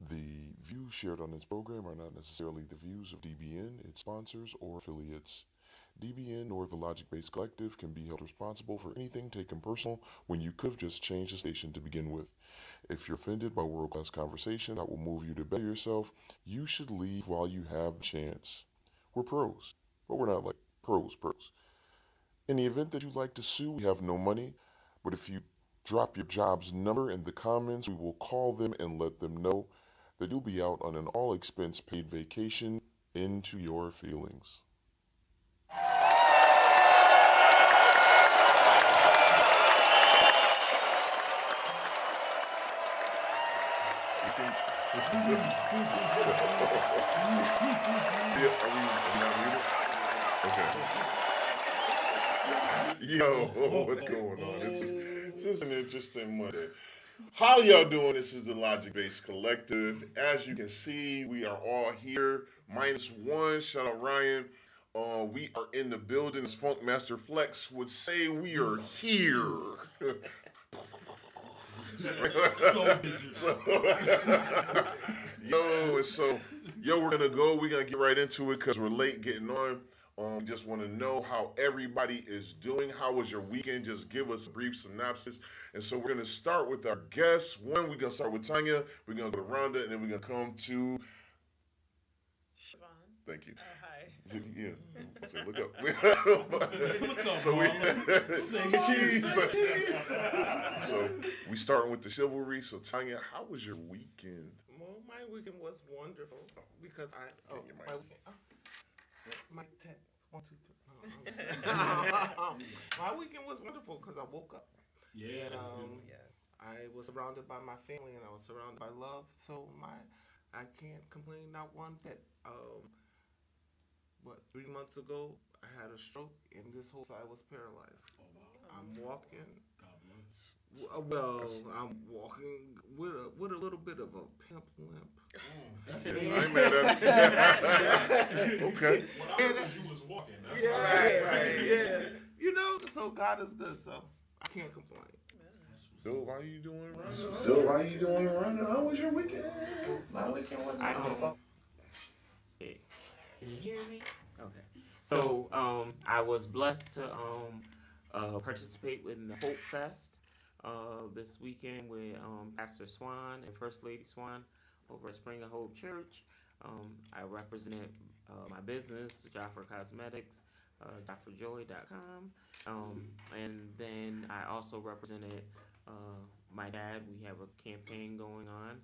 The views shared on this program are not necessarily the views of DBN, its sponsors, or affiliates. DBN or the Logic Based Collective can be held responsible for anything taken personal when you could have just changed the station to begin with. If you're offended by world class conversation that will move you to better yourself, you should leave while you have the chance. We're pros, but we're not like pros. In the event that you'd like to sue, we have no money, but if you drop your job's number in the comments, we will call them and let them know that you'll be out on an all expense paid vacation into your feelings. Yeah, are we not muted? Okay. Yo, what's going on? This is an interesting Monday. How y'all doing? This is the Logic Based Collective. As you can see, we are all here, minus one. Shout out Ryan. We are in the building. As Funk Master Flex would say, we are here. so, we're gonna go. We're gonna get right into it because we're late getting on. Just want to know how everybody is doing. How was your weekend? Just give us a brief synopsis. And so we're gonna start with our guests. One, we're gonna start with Tanya. We're gonna go to Rhonda, and then we're gonna come to. Siobhan. Thank you. Hi. Yeah. So look up. So we starting with the chivalry. So Tanya, how was your weekend? Well, my weekend was wonderful because Take your mic. my weekend. My tech 1, 2, 3. No, my weekend was wonderful because I woke up. Yeah, And Yes. I was surrounded by my family and I was surrounded by love. So I can't complain not one bit. 3 months ago I had a stroke and this whole side was paralyzed. Oh, wow. I'm walking. God bless. Well, I'm walking with a little bit of a pimp limp. That's I it. ain't mad at it. Okay. When I heard you was walking, that's Yeah, right. yeah. You know, so God is good, so I can't complain. So how you doing, Rhonda? How was your weekend? My weekend was wonderful. Hey, can you hear me? Okay. So I was blessed to participate in the Hope Fest this weekend with Pastor Swan and First Lady Swan over at Spring of Hope Church. I represented my business, Jaffer Cosmetics, JafferJoy.com, and then I also represented my dad. We have a campaign going on,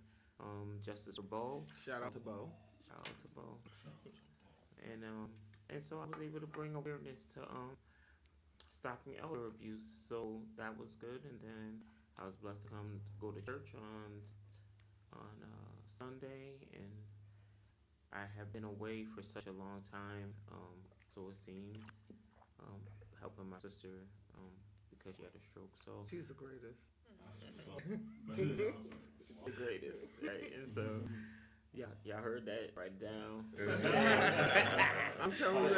Justice for Bo. Shout out to Bo. Shout out to Bo. And so I was able to bring awareness to stopping elder abuse. So that was good. And then I was blessed to go to church on Sunday, and I have been away for such a long time. So it seemed helping my sister because she had a stroke. So She's the greatest. That's what's up. the greatest, right? And so y'all heard that right down. I'm telling you,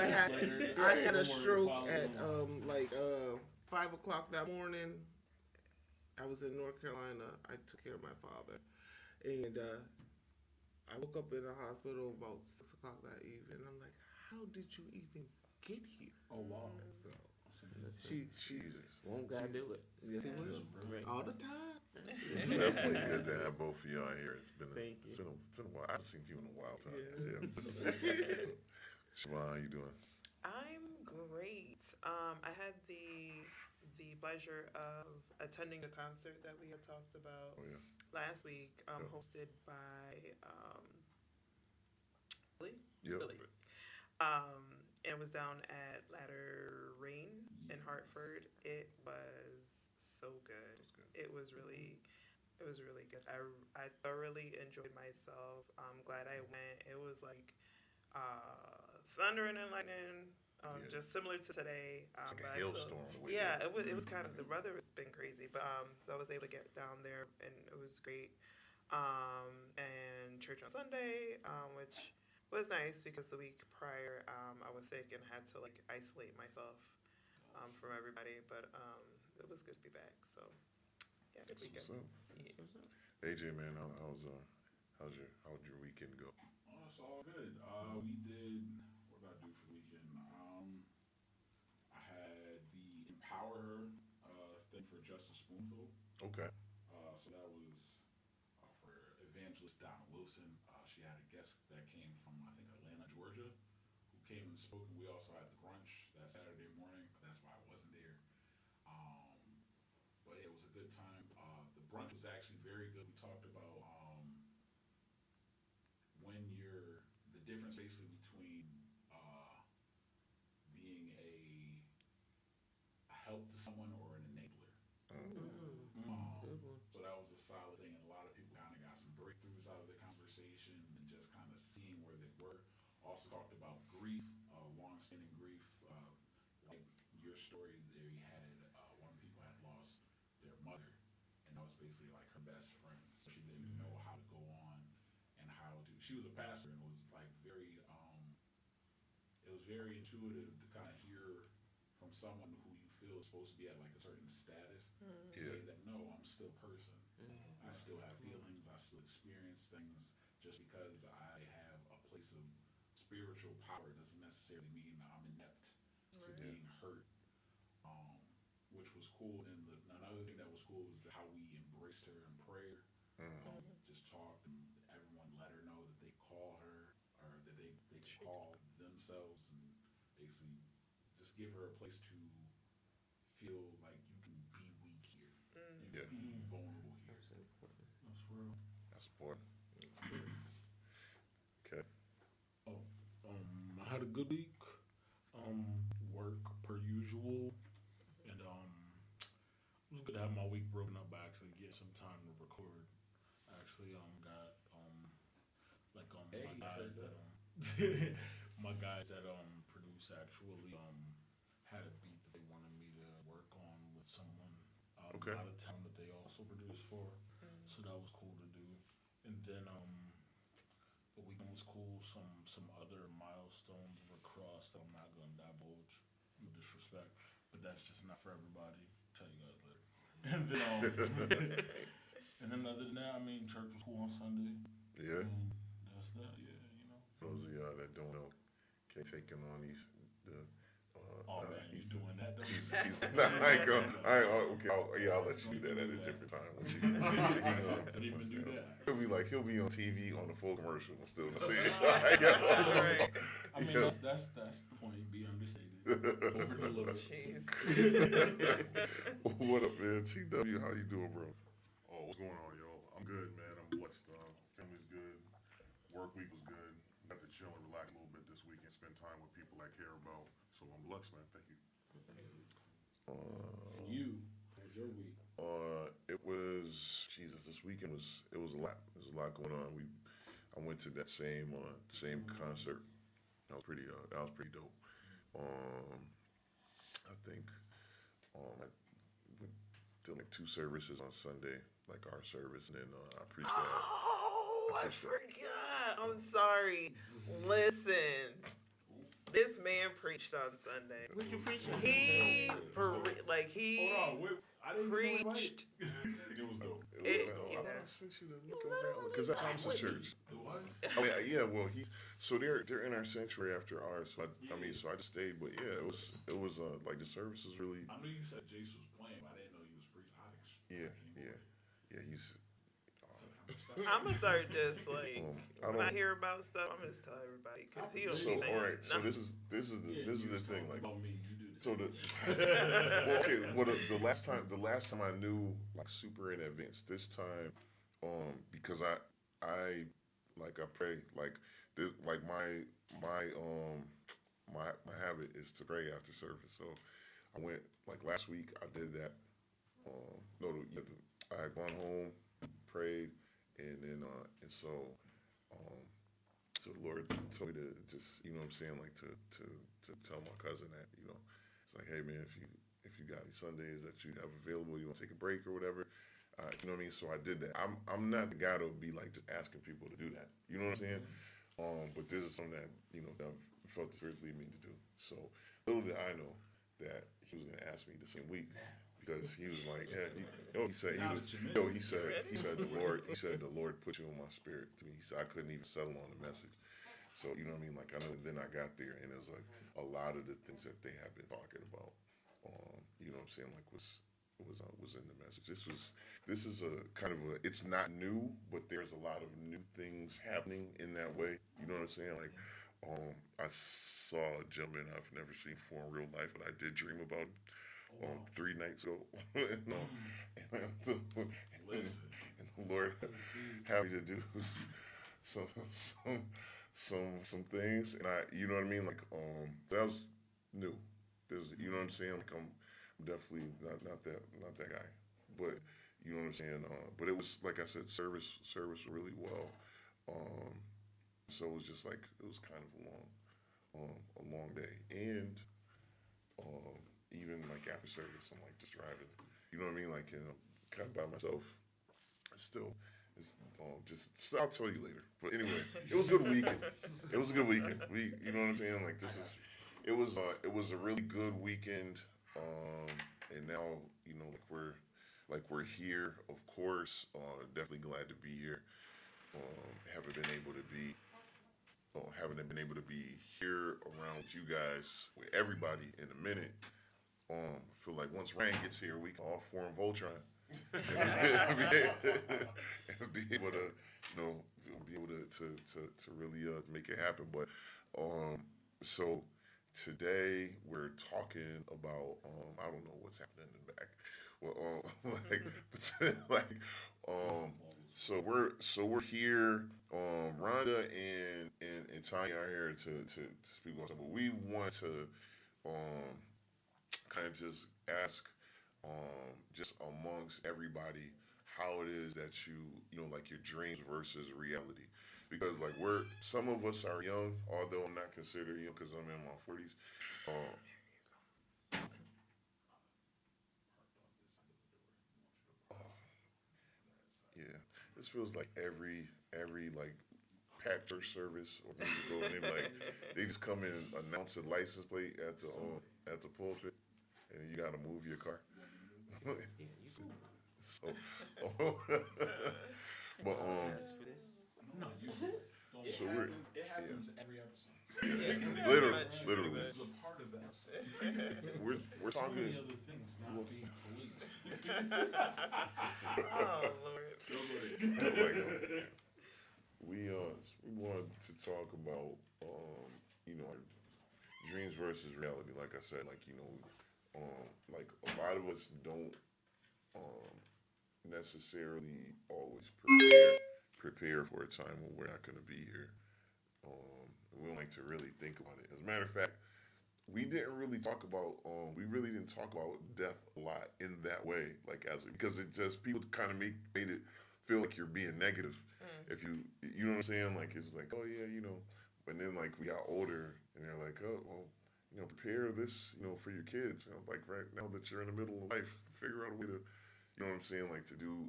I had a stroke at 5 o'clock that morning. I was in North Carolina. I took care of my father, and I woke up in the hospital about 6 o'clock that evening. I'm like, how did you even get here? Oh, wow. So Jesus. Won't God do it? yes, he will. Right. All the time. It's definitely good to have both of y'all here. Thank you. It's been a while. I haven't seen you in a while, Tanya. Yeah. Yeah. Siobhan, how you doing? I'm great. I had the pleasure of attending a concert that we had talked about Oh yeah. last week, Yeah. hosted by Billy. Yep. Billy. It was down at Latter Rain in Hartford. It was so good. It was really good. I thoroughly enjoyed myself. I'm glad I went. It was like thundering and lightning, Yeah. just similar to today. It's like but a I hailstorm. yeah, it was kind of, the weather has been crazy, but so I was able to get down there and it was great. And church on Sunday, which was nice because the week prior I was sick and had to like isolate myself from everybody, but it was good to be back. So yeah, good weekend. What's up? Yeah. AJ, man, How'd your weekend go? Oh, it's all good. We did. What did I do for the weekend? I had the Empower Her thing for Justice Spoonful. Okay. So that was for evangelist Donna Wilson. She had a guest that came from I think Atlanta, Georgia, who came and spoke. And we also had the brunch that Saturday morning. That's why I wasn't there. But yeah, it was a good time. The brunch was actually very good. We talked about when you're the difference basically between being a help to someone or an enabler. Good one. So that was a solid thing, and a lot of people kind of got some breakthroughs out of the conversation and just kind of seeing where they were. Also talked about grief, long-standing grief, like your story. There you had one of the people had lost their mother, and that was basically like her best friend. So she didn't know how to go on and how to. She was a pastor, and it was like very. It was very intuitive to kind of hear from someone who you feel is supposed to be at like a certain status, to say that no, I'm still a person. I still have feelings. I still experience things. Just because I have a place of spiritual power doesn't necessarily mean that I'm inept to Right. being hurt. Which was cool. And another thing that was cool was how we embraced her in prayer. Just talked, and everyone let her know that they call her, or that they could call themselves, and basically just give her a place to feel like you can be weak here. You Yeah. can be vulnerable here. That's important. That's real. That's important. Okay. Oh, I had a good week. Work per usual, and it was good to have my week broken up. I actually get some time to record. I actually got like Hey, my guys heard that my guys that produce actually had a beat that they wanted me to work on with someone Okay. out of town that they also produce for. So that was cool to do. And then the weekend was cool. Some other milestones were crossed that I'm not gonna divulge, no disrespect, but that's just not for everybody. Tell you guys later. And then and then other than that, I mean, church was cool on Sunday. Yeah. And that's that. Yeah, you know. For those of y'all that don't know, Kay taking on Oh man, you doing that though? he's nah, I ain't gonna. Okay. I'll let you do that at a different time. Don't even do that. He'll be on TV on the full commercial and still not say it. Right. I mean, that's the point. Be understated. Over deliver. Jeez. What up, man? TW, how you doing, bro? Oh, what's going on, y'all? I'm good, man. I'm blessed. Family's good. Work week was good. Got to chill and relax a little bit this weekend. Spend time with people I care about. So I'm blessed, man. Thank you. And you, how's your week? It was Jesus. This weekend was a lot. There's a lot going on. I went to that same concert. That was pretty dope. I think I did like 2 services on Sunday, like our service, and then I preached that. Oh, I forgot. I'm sorry. Listen, this man preached on Sunday. What you preaching? He Hold on, wait. I didn't preached. It was dope. It- I sent you the link on that one because that's Thomas's church. It was? I mean, yeah. Well, they're in our sanctuary after ours. So so I just stayed. But yeah, it was like the service was really. I knew you said Jace was playing, but I didn't know he was preaching. Yeah. He's. I'm gonna start just like I when I don't. hear about stuff, I'm gonna just tell everybody because he don't So be saying all right. So nothing. this is the thing. Like About me, you do this. so well, okay. Well, the last time I knew like super in advance. This time, because I pray like my habit is to pray after service. So I went like last week. I did that. I had gone home, prayed, and then so the Lord told me to just what I'm saying, like to tell my cousin that it's like, hey man, if you got any Sundays that you have available, you want to take a break or whatever. You know what I mean? So I did that. I'm not the guy to be like just asking people to do that. You know what I'm saying? But this is something that that I felt the Spirit lead me to do. So little did I know that he was going to ask me the same week, because he was like, yeah, he said he Now was, that you mention he said the Lord put you in my spirit to me. He said I couldn't even settle on the message. So you know what I mean? Like I know. Then I got there, and it was like a lot of the things that they have been talking about. You know what I'm saying? Like was in the message. This is a kind of a. It's not new, but there's a lot of new things happening in that way. You know what I'm saying? Like I saw a gentleman I've never seen before in real life, and I did dream about it 3 nights ago. and, Listen. and the Lord had me to do some some things, and you know what I mean. Like that was new. You know what I'm saying. Like I'm definitely not that guy, but you know what I'm saying. But it was like I said, service really well. Um, so it was just like it was kind of a long day, and even like after service, I'm like just driving. You know what I mean? Like kind of by myself. Still, it's just I'll tell you later. But anyway, it was a good weekend. It was a good weekend. You know what I'm saying? Like it was a really good weekend. And now you know we're here. Of course, definitely glad to be here. Haven't been able to be here around with you guys, with everybody in a minute. I feel like once Ryan gets here, we can all form Voltron. and be able to, to really make it happen. But so today we're talking about I don't know what's happening in the back. Well, like so we're here. Rhonda and Tanya are here to speak on something. But we want to kind of just ask just amongst everybody how it is that you know like your dreams versus reality, because like some of us are young, although I'm not considered young because I'm in my 40s. Yeah, this feels like every like pack church service or musical, and they just come in and announce a license plate at the pulpit, and you got to move your car. Yeah, you cool. So, but Apologize for this. No, you don't. So we're- It happens every episode. literally, This is a part of the episode. we're So many talking. other things not being policed. Oh Lord. So good. Like, we wanted to talk about you know dreams versus reality. Like I said, like you know, like a lot of us don't necessarily always prepare for a time when we're not going to be here. We don't like to really think about it. As a matter of fact, we really didn't talk about death a lot in that way, like because it just people kind of made it feel like you're being negative. If you know what I'm saying, like it's like, oh yeah, you know, and then like we got older and they're like, oh well, you know, prepare this, you know, for your kids. You know, like right now that you're in the middle of life, figure out a way to, you know what I'm saying, like to do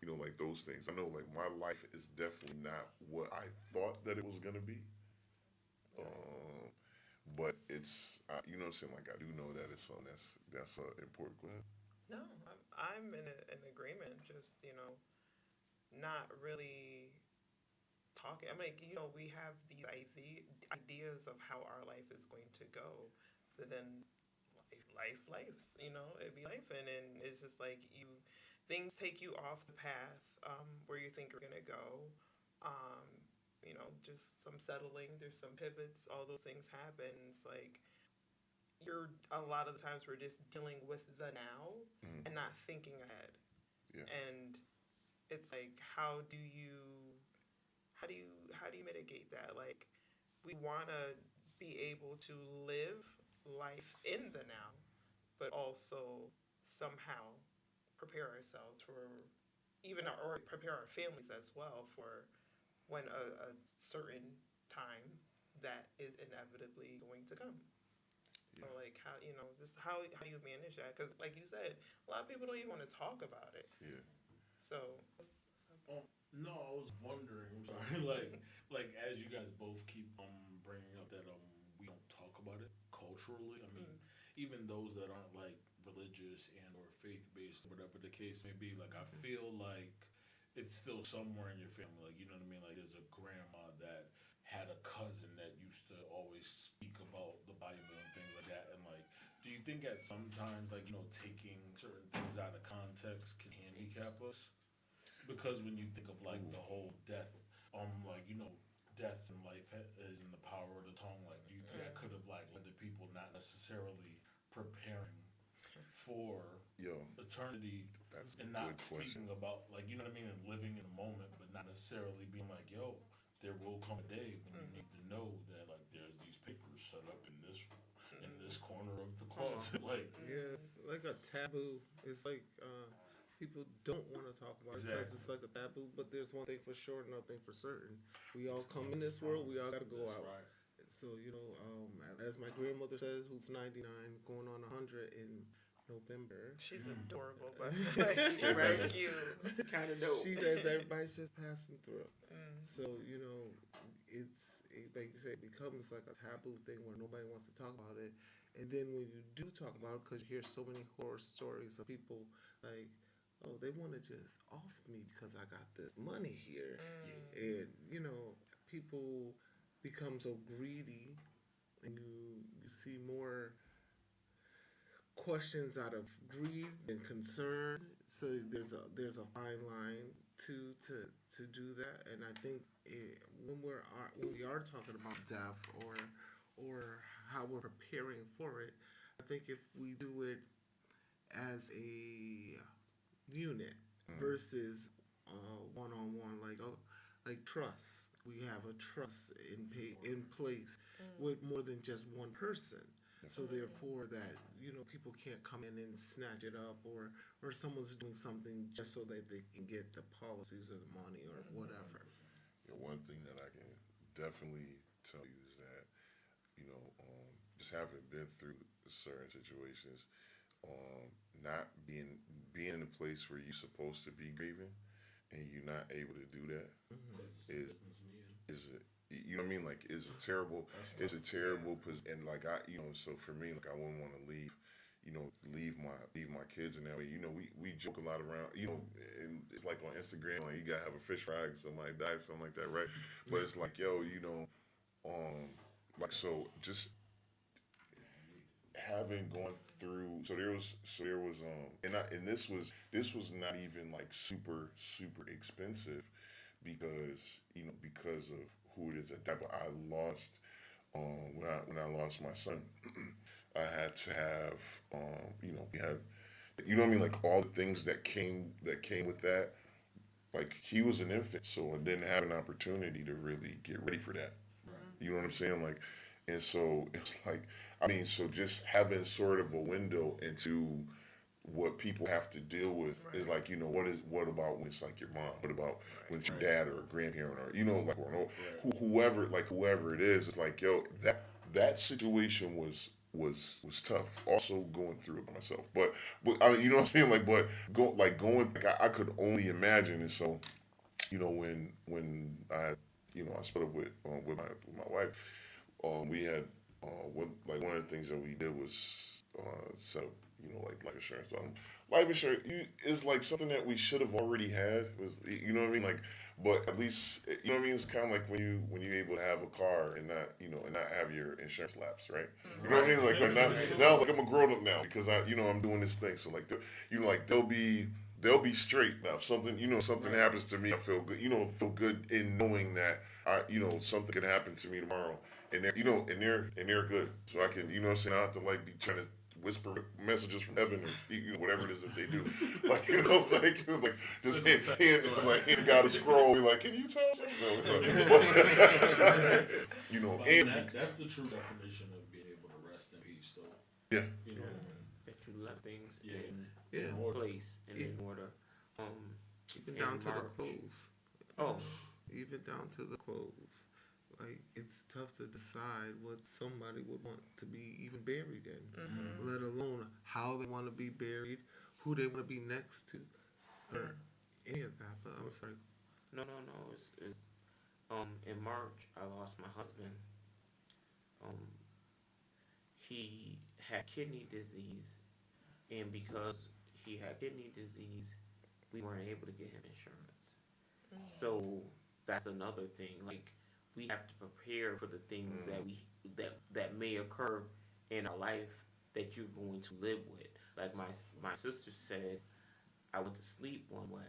you know, like those things. I know like my life is definitely not what I thought that it was gonna be. But it's you know what I'm saying, like I do know that it's something that's important. Go ahead. No, I'm in agreement. Just not really talking. I mean, we have these ideas of how our life is going to go, but then life's. It be life, and it's just like things take you off the path where you think you're gonna go. Just some settling. There's some pivots. All those things happen. It's like a lot of the times we're just dealing with the now and not thinking ahead. Yeah. And it's like, how do you mitigate that? Like, we want to be able to live life in the now, but also somehow prepare ourselves for or prepare our families as well for when a certain time that is inevitably going to come. So like how do you manage that? Because like you said, a lot of people don't even want to talk about it. Yeah. So No, I was wondering. I'm sorry. like as you guys both keep bringing up that we don't talk about it culturally. I mean, even those that aren't like religious and or faith based, whatever the case may be. Like I feel like it's still somewhere in your family. Like you know what I mean. Like there's a grandma that had a cousin that used to always speak about the Bible and things like that. And like, do you think at sometimes like taking certain things out of context can handicap us? Because when you think of like the whole death, like death and life is in the power of the tongue. Like, do you think that could have like led to people not necessarily preparing for Yo, eternity that's a and not good question. speaking about like you know what I mean and living in the moment, but not necessarily being like, yo, there will come a day when you need to know that like there's these papers set up in this corner of the closet, like Yeah, it's like a taboo. It's like people don't want to talk about it because Exactly. it's like a taboo. But there's one thing for sure, nothing for certain. We all come in this world. We all got to go that's out. right. So as my grandmother says, who's 99, going on 100 in November. She's adorable, but like, she's Right. so cute. Kind of dope. She says everybody's just passing through. Mm. So like you say, it becomes like a taboo thing where nobody wants to talk about it. And then when you do talk about it, because you hear so many horror stories of people like, oh, they want to just off me because I got this money here, and people become so greedy, and you see more questions out of greed and concern. So there's a fine line to do that, and I think when we are talking about death or how we're preparing for it, I think if we do it as a unit versus one on one, like trust. We have a trust in place with more than just one person. So therefore, that people can't come in and snatch it up, or someone's doing something just so that they can get the policies or the money or whatever. Yeah, one thing that I can definitely tell you is that, just having been through certain situations, not being in a place where you're supposed to be grieving and you're not able to do that is you know what I mean? Like it's a terrible position. And like so for me, like I wouldn't want to leave my kids in that way. We joke a lot around, and it's like on Instagram, like you gotta have a fish fry, somebody dies, something like that, right? But it's like, yo, like so just having gone through, so there was and this was not even like super expensive because of who it is at that. But I lost when I lost my son. I had to have we had, what I mean, like all the things that came with that. Like he was an infant, so I didn't have an opportunity to really get ready for that. You know what I'm saying? Like, and so it's like, so just having sort of a window into what people have to deal with is like, what about when it's like your mom? What about when it's your dad or a grandparent or, whoever it is? It's like, yo, that situation was tough. Also going through it by myself, but you know what I'm saying? Like, but I could only imagine. And so, when I split up with my wife, we had one of the things that we did was set up like life insurance. Life insurance is like something that we should have already had. You know what I mean? Like, but at least you know what I mean. It's kind of like when you're able to have a car and not have your insurance lapse, right? You know what I mean? Like, but now like I'm a grown up now because I'm doing this thing. So like they'll be straight now. If something happens to me, I feel good. Feel good in knowing that something could happen to me tomorrow, and they're good. So I can what I'm saying, I don't have to like be trying to whisper messages from heaven or whatever it is that they do. Like just hand God a scroll, be like, can you tell us? That's the true definition of being able to rest in peace. So yeah. That you left things Yeah. in place and in order. Even in down to the March. clothes. Oh, Even down to the clothes. Like, it's tough to decide what somebody would want to be even buried in, let alone how they want to be buried, who they want to be next to, or any of that. But I'm sorry. no. It's in March, I lost my husband. He had kidney disease, and because he had kidney disease, we weren't able to get him insurance. So that's another thing. Like, we have to prepare for the things that may occur in our life that you're going to live with. Like my sister said, I went to sleep one way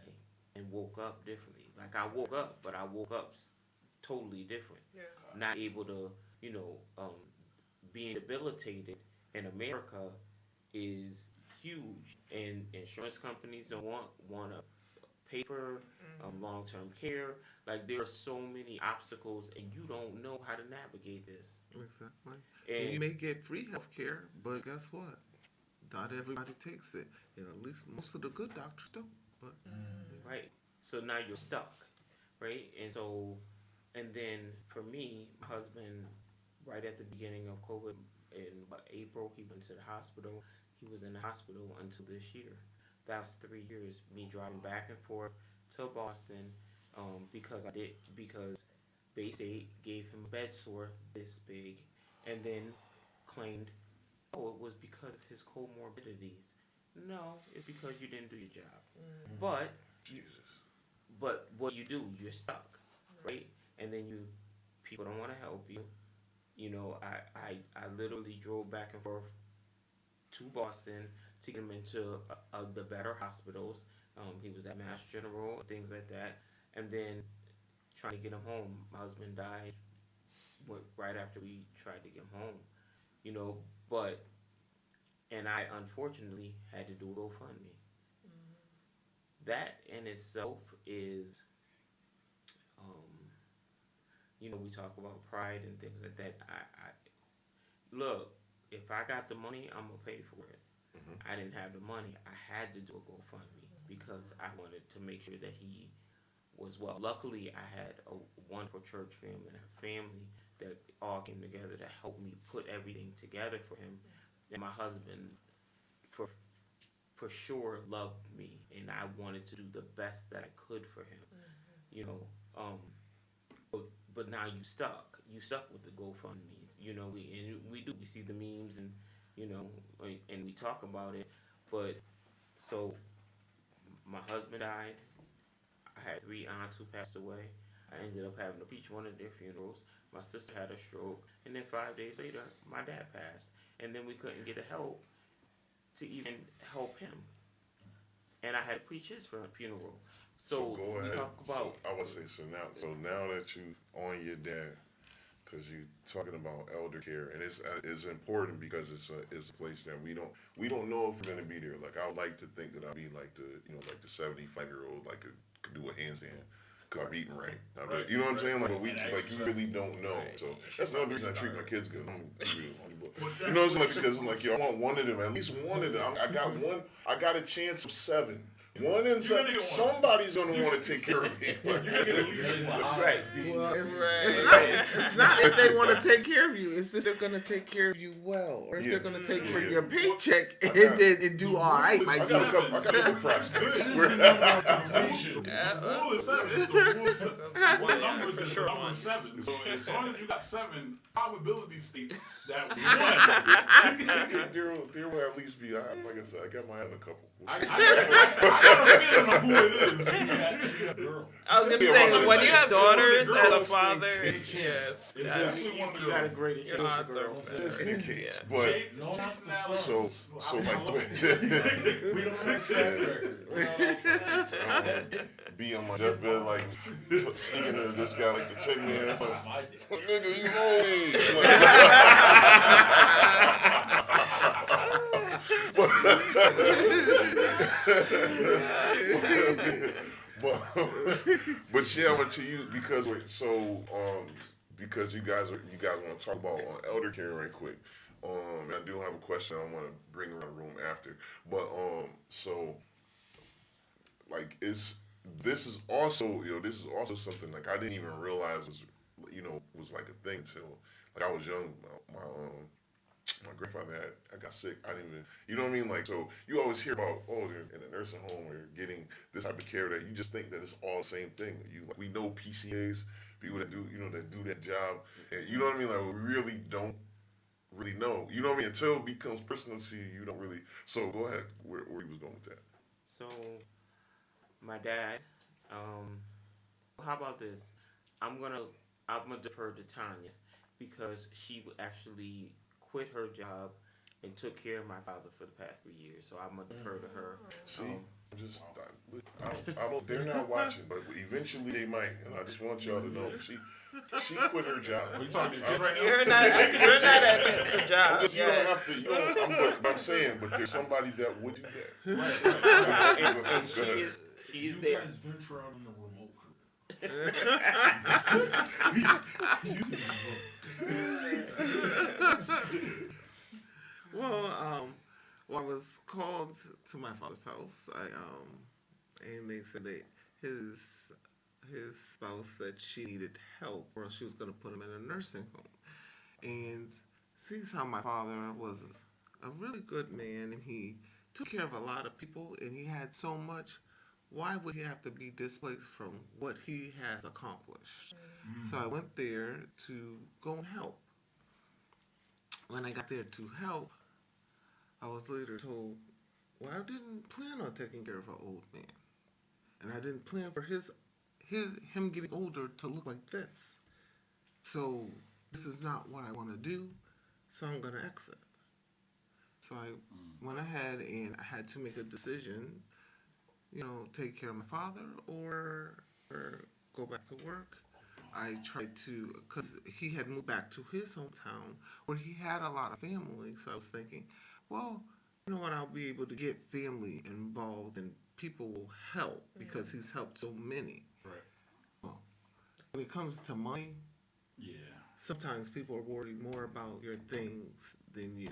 and woke up differently. Like, I woke up, but I woke up totally different. Yeah. Not able to, being debilitated in America is huge, and insurance companies don't want to pay for long term care. Like, there are so many obstacles, and you don't know how to navigate this. Exactly. And And you may get free health care, but guess what? Not everybody takes it. And at least most of the good doctors don't. But right, so now you're stuck, right? And then for me, my husband, right at the beginning of COVID in April, he went to the hospital. He was in the hospital until this year. That was 3 years me driving back and forth to Boston, because Bay State gave him a bed sore this big, and then claimed, oh, it was because of his comorbidities. No, it's because you didn't do your job. But Jesus. what you do, you're stuck, right? And then people don't want to help you. I literally drove back and forth to Boston to get him into the better hospitals. He was at Mass General, things like that. And then trying to get him home. My husband died right after we tried to get him home. And I unfortunately had to do a GoFundMe. That in itself is, we talk about pride and things like that. I look, if I got the money, I'm gonna pay for it. I didn't have the money. I had to do a GoFundMe because I wanted to make sure that he was well. Luckily, I had a wonderful church family and a family that all came together to help me put everything together for him. And my husband, for sure, loved me, and I wanted to do the best that I could for him. But now you stuck. You stuck with the GoFundMe's. We see the memes and and we talk about it. But so my husband died. I had 3 aunts who passed away. I ended up having to preach one of their funerals. My sister had a stroke, and then 5 days later, my dad passed, and then we couldn't get the help to even help him, and I had to preach his funeral. So go we ahead. talk about I would say now that you on your dad, because you talking about elder care, and it's important because it's a place that we don't know if we're gonna be there. Like, I would like to think that I'll be like the 75-year-old could do a handstand. Cause I'm eating right. You know what I'm saying? Like, you really don't know. So that's another reason I treat my kids good. You know what I'm saying? Like, because I'm like, yo, I want one of them, at least one of them. I got one. I got a chance of 7. 1 in 7. Somebody's gonna want to take care of me. Like, You're gonna get at least one. right. well, it's not if they want to take care of you. It's if they're going to take care of you well, or if they're going to take care of your paycheck and do all right. I got a couple prospects. The rule is 7. It's the rule of 7. What the numbers is the number 7. So as long as you got 7, probability states that 1. There will at least be. Like I said, I got my other couple. We'll I see. got a feeling of who it is. You got a girl. I was gonna Yeah, say, well, when you have daughters girls, as a they father, kids. yes, It's that's- definitely one of the You got a girls. great your chance, odds are girls. better. Just in case, Yeah. but Jake, No, not Jason the Allen. so I like We don't have a track record. be on my deathbed like sneaking to this guy like the 10 man. Like, That's my dick. nigga, you old. But yeah, I went to you because because you guys want to talk about elder care right quick. And I do have a question I want to bring around the room after. But so like this is also something like I didn't even realize was like a thing till like I was young. My grandfather I got sick. I didn't even, you know what I mean? Like, so you always hear about, they're in a nursing home or getting this type of care that you just think that it's all the same thing. We know PCAs, people that do that job. And you know what I mean? Like, we really don't really know. You know what I mean? Until it becomes personal to you, you don't really. So go ahead. Where you was going with that? So, my dad. How about this? I'm gonna I'm gonna defer to Tanya because she actually quit her job and took care of my father for the past 3 years. So I'm gonna defer to her. See, Um, I don't. They're not watching, but eventually they might. And I just want y'all to know, she quit her job. Are you talking to your kid right now? You're not at the job. You don't have to. You don't, I'm saying, but there's somebody that would do that. and she is You there. guys venture out on the remote Well, I was called to my father's house. And they said that his spouse said she needed help, or she was going to put him in a nursing home. And sees how my father was a really good man, and he took care of a lot of people, and he had so much. Why would he have to be displaced from what he has accomplished? So I went there to go and help. When I got there to help, I was later told, well, I didn't plan on taking care of an old man. And I didn't plan for him getting older to look like this. So this is not what I want to do, so I'm going to exit. So I went ahead and I had to make a decision, take care of my father or go back to work. I tried to, because he had moved back to his hometown where he had a lot of family. So I was thinking, well, you know what, I'll be able to get family involved and people will help because he's helped so many. Right. Well, when it comes to money, Yeah. sometimes people are worried more about your things than you.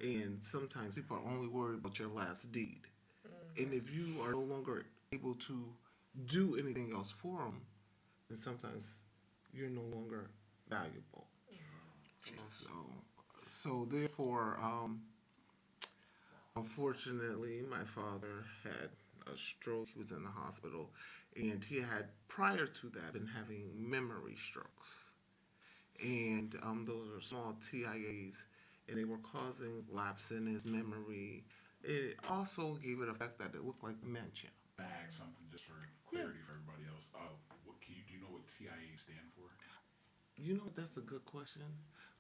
And sometimes people are only worried about your last deed. And if you are no longer able to do anything else for them, then sometimes you're no longer valuable. So therefore, unfortunately, my father had a stroke. He was in the hospital, and he had, prior to that, been having memory strokes. And those are small TIAs, and they were causing lapse in his memory. It also gave it an effect that it looked like dementia. Bag something just for clarity for everybody else. Do you know what TIA stand for? You know, that's a good question.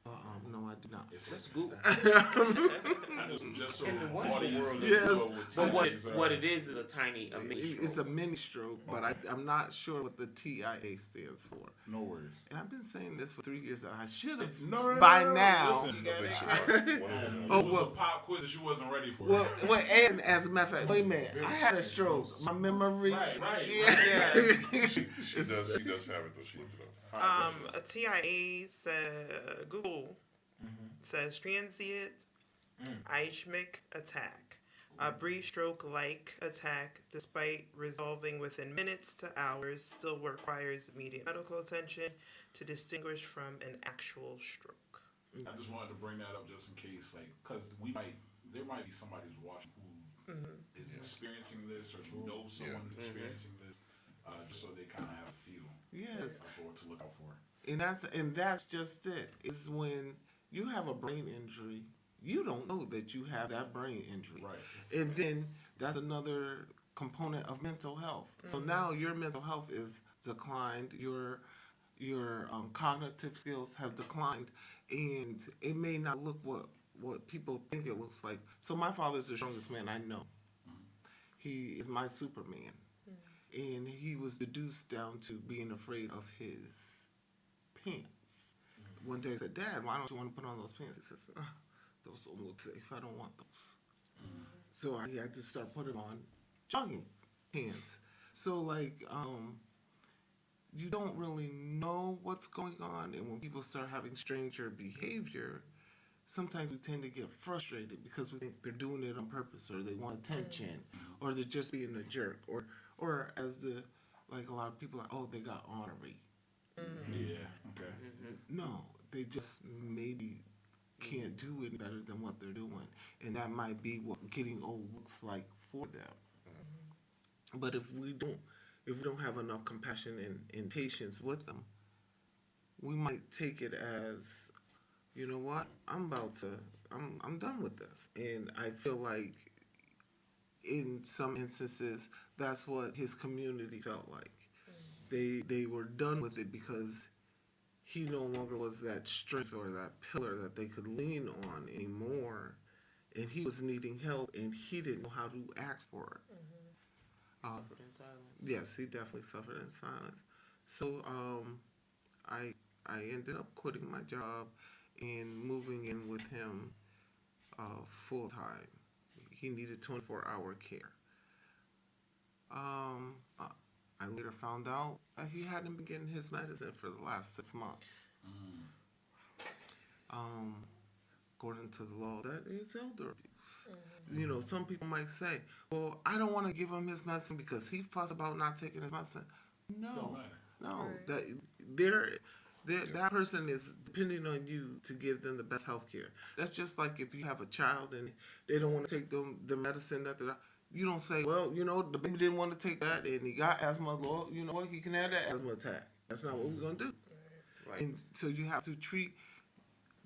No, I do not. That's Google. I know just so In the wonderful audience world. Yes. know what But TIAs are. what it is a tiny a mini It's a stroke. mini stroke, but I'm not sure what the TIA stands for. No worries. And I've been saying this for 3 years that I should have No, by now. Listen, I think so. One of them. Oh, this was well. a pop quiz that you wasn't ready for. Well, and as a matter of fact, wait a minute, I had a stroke. My memory. Right. She does have it though. She looked it up. A TIA Google says transient ischemic attack, a brief stroke-like attack, despite resolving within minutes to hours, still requires immediate medical attention to distinguish from an actual stroke. I just wanted to bring that up just in case, because there might be somebody who's watching who is experiencing this or knows someone who's experiencing this, just so they kind of have a feel Yes. for what to look out for. And that's just it. Is when you have a brain injury, you don't know that you have that brain injury. Right. And then that's another component of mental health. So now your mental health is declined. Your cognitive skills have declined, and it may not look what people think it looks like. So my father's the strongest man I know. He is my Superman, and he was deduced down to being afraid of his pants. One day I said, "Dad, why don't you want to put on those pants?" He says, "Those don't look safe. I don't want those." So I had to start putting on jogging pants. So you don't really know what's going on, and when people start having stranger behavior, sometimes we tend to get frustrated because we think they're doing it on purpose, or they want attention, or they're just being a jerk, or as a lot of people are, oh, they got ornery. Yeah. Okay. No, they just maybe can't do it better than what they're doing, and that might be what getting old looks like for them. But if we don't have enough compassion and patience with them, we might take it as, you know what? I'm done with this. And I feel like in some instances, that's what his community felt like. They were done with it because he no longer was that strength or that pillar that they could lean on anymore. And he was needing help, and he didn't know how to ask for it. Suffered in silence. Yes, he definitely suffered in silence. So I ended up quitting my job and moving in with him full time. He needed 24-hour care. I later found out that he hadn't been getting his medicine for the last 6 months. According to the law, that is elder abuse. You know, some people might say, well, I don't want to give him his medicine because he fussed about not taking his medicine. Don't No, matter. no. Right. That person is depending on you to give them the best health care. That's just like if you have a child and they don't want to take the medicine that you don't say, well, you know, the baby didn't want to take that and he got asthma. Well, you know what? He can have that asthma attack. That's not what we're going to do. Right. And so you have to treat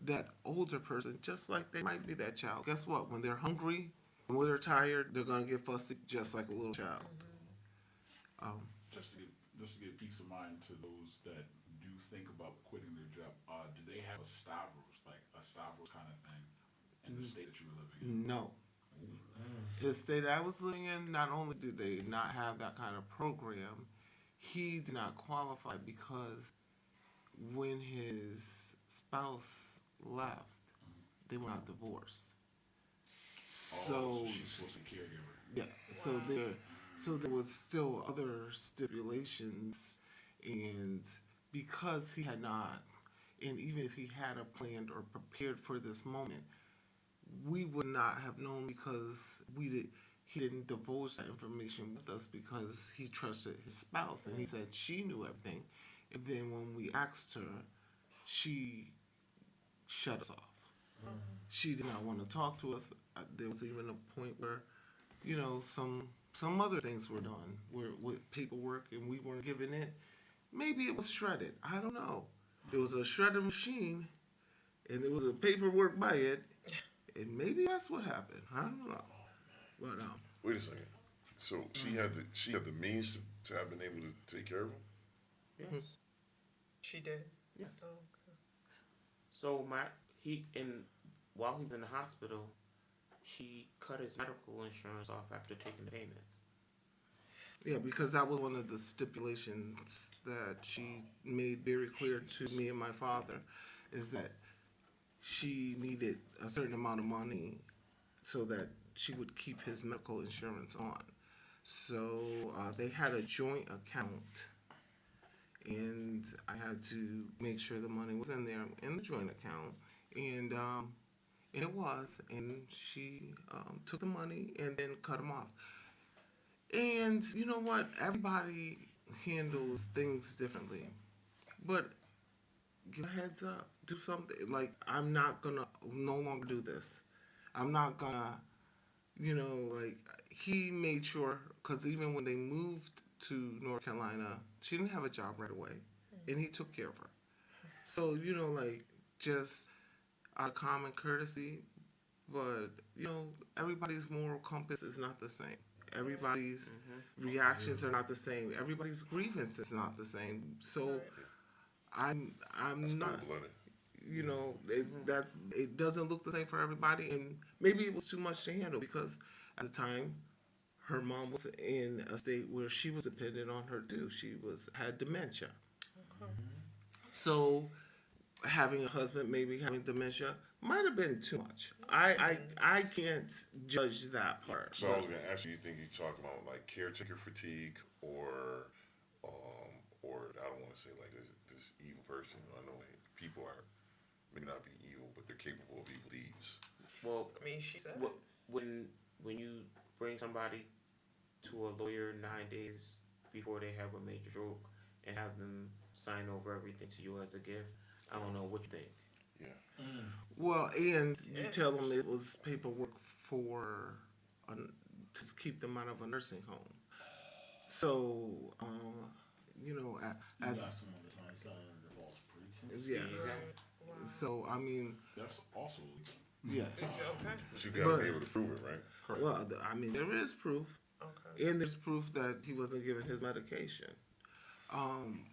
that older person just like they might be that child. Guess what? When they're hungry and when they're tired, they're going to get fussy just like a little child. Just to give peace of mind to those that do think about quitting their job, do they have a Stavros, like a Stavros kind of thing in the state that you were living in? No. The state I was living in, not only did they not have that kind of program, he did not qualify because when his spouse left, they were not divorced. So she's supposed to be a caregiver. yeah, so there was still other stipulations, and because he had not, and even if he had a planned or prepared for this moment, we would not have known because he didn't divulge that information with us because he trusted his spouse and he said she knew everything, and then when we asked her, she shut us off. She did not want to talk to us. There was even a point where, you know, some other things were done with paperwork and we weren't given it. Maybe it was shredded. I don't know. There was a shredder machine and there was a paperwork by it, and maybe that's what happened. I don't know. But Wait a second. So she had the means to have been able to take care of him. Yes. She did. Yes. Oh, okay. So while he was in the hospital, she cut his medical insurance off after taking the payments. yeah, because that was one of the stipulations that she made very clear to me and my father, is that she needed a certain amount of money so that she would keep his medical insurance on. So they had a joint account, and I had to make sure the money was in there in the joint account, and it was, and she took the money and then cut him off. And you know what? Everybody handles things differently, but give a heads up. Do something. Like, I'm not gonna no longer do this. I'm not gonna, like, he made sure, because even when they moved to North Carolina, she didn't have a job right away, and he took care of her. So, like, just out of common courtesy, but, everybody's moral compass is not the same. Everybody's reactions are not the same. Everybody's grievance is not the same. So, I'm not. Cold-blooded. It doesn't look the same for everybody, and maybe it was too much to handle because at the time her mom was in a state where she was dependent on her too. She had dementia. So having a husband maybe having dementia might have been too much. I can't judge that part. So I was gonna ask you think you're talking about like caretaker fatigue or I don't want to say like this evil person. I know people may not be evil, but they're capable of evil deeds. Well, I mean, she said when you bring somebody to a lawyer 9 days before they have a major stroke and have them sign over everything to you as a gift, I don't know what you think. Yeah. Well, and you tell them it was paperwork to keep them out of a nursing home. So, You got someone that's not signing under false pretense. yeah. So I mean, That's also legal. yes. Okay. But you gotta But- be able to prove it, right? Correct. Well, I mean, there is proof, Okay. and there's proof that he wasn't given his medication. Um,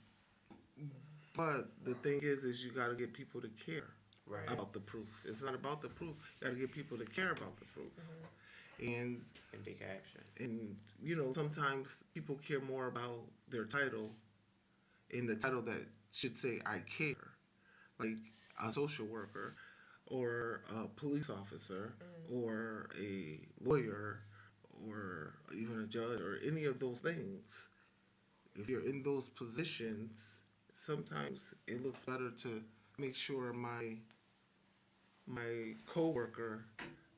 but the thing is you got to get people to care Right. about the proof. It's not about the proof. You got to get people to care about the proof. And And take action. you know, sometimes people care more about their title, in the title that should say "I care," like a social worker, or a police officer, or a lawyer, or even a judge, or any of those things. If you're in those positions, sometimes it looks better to make sure my coworker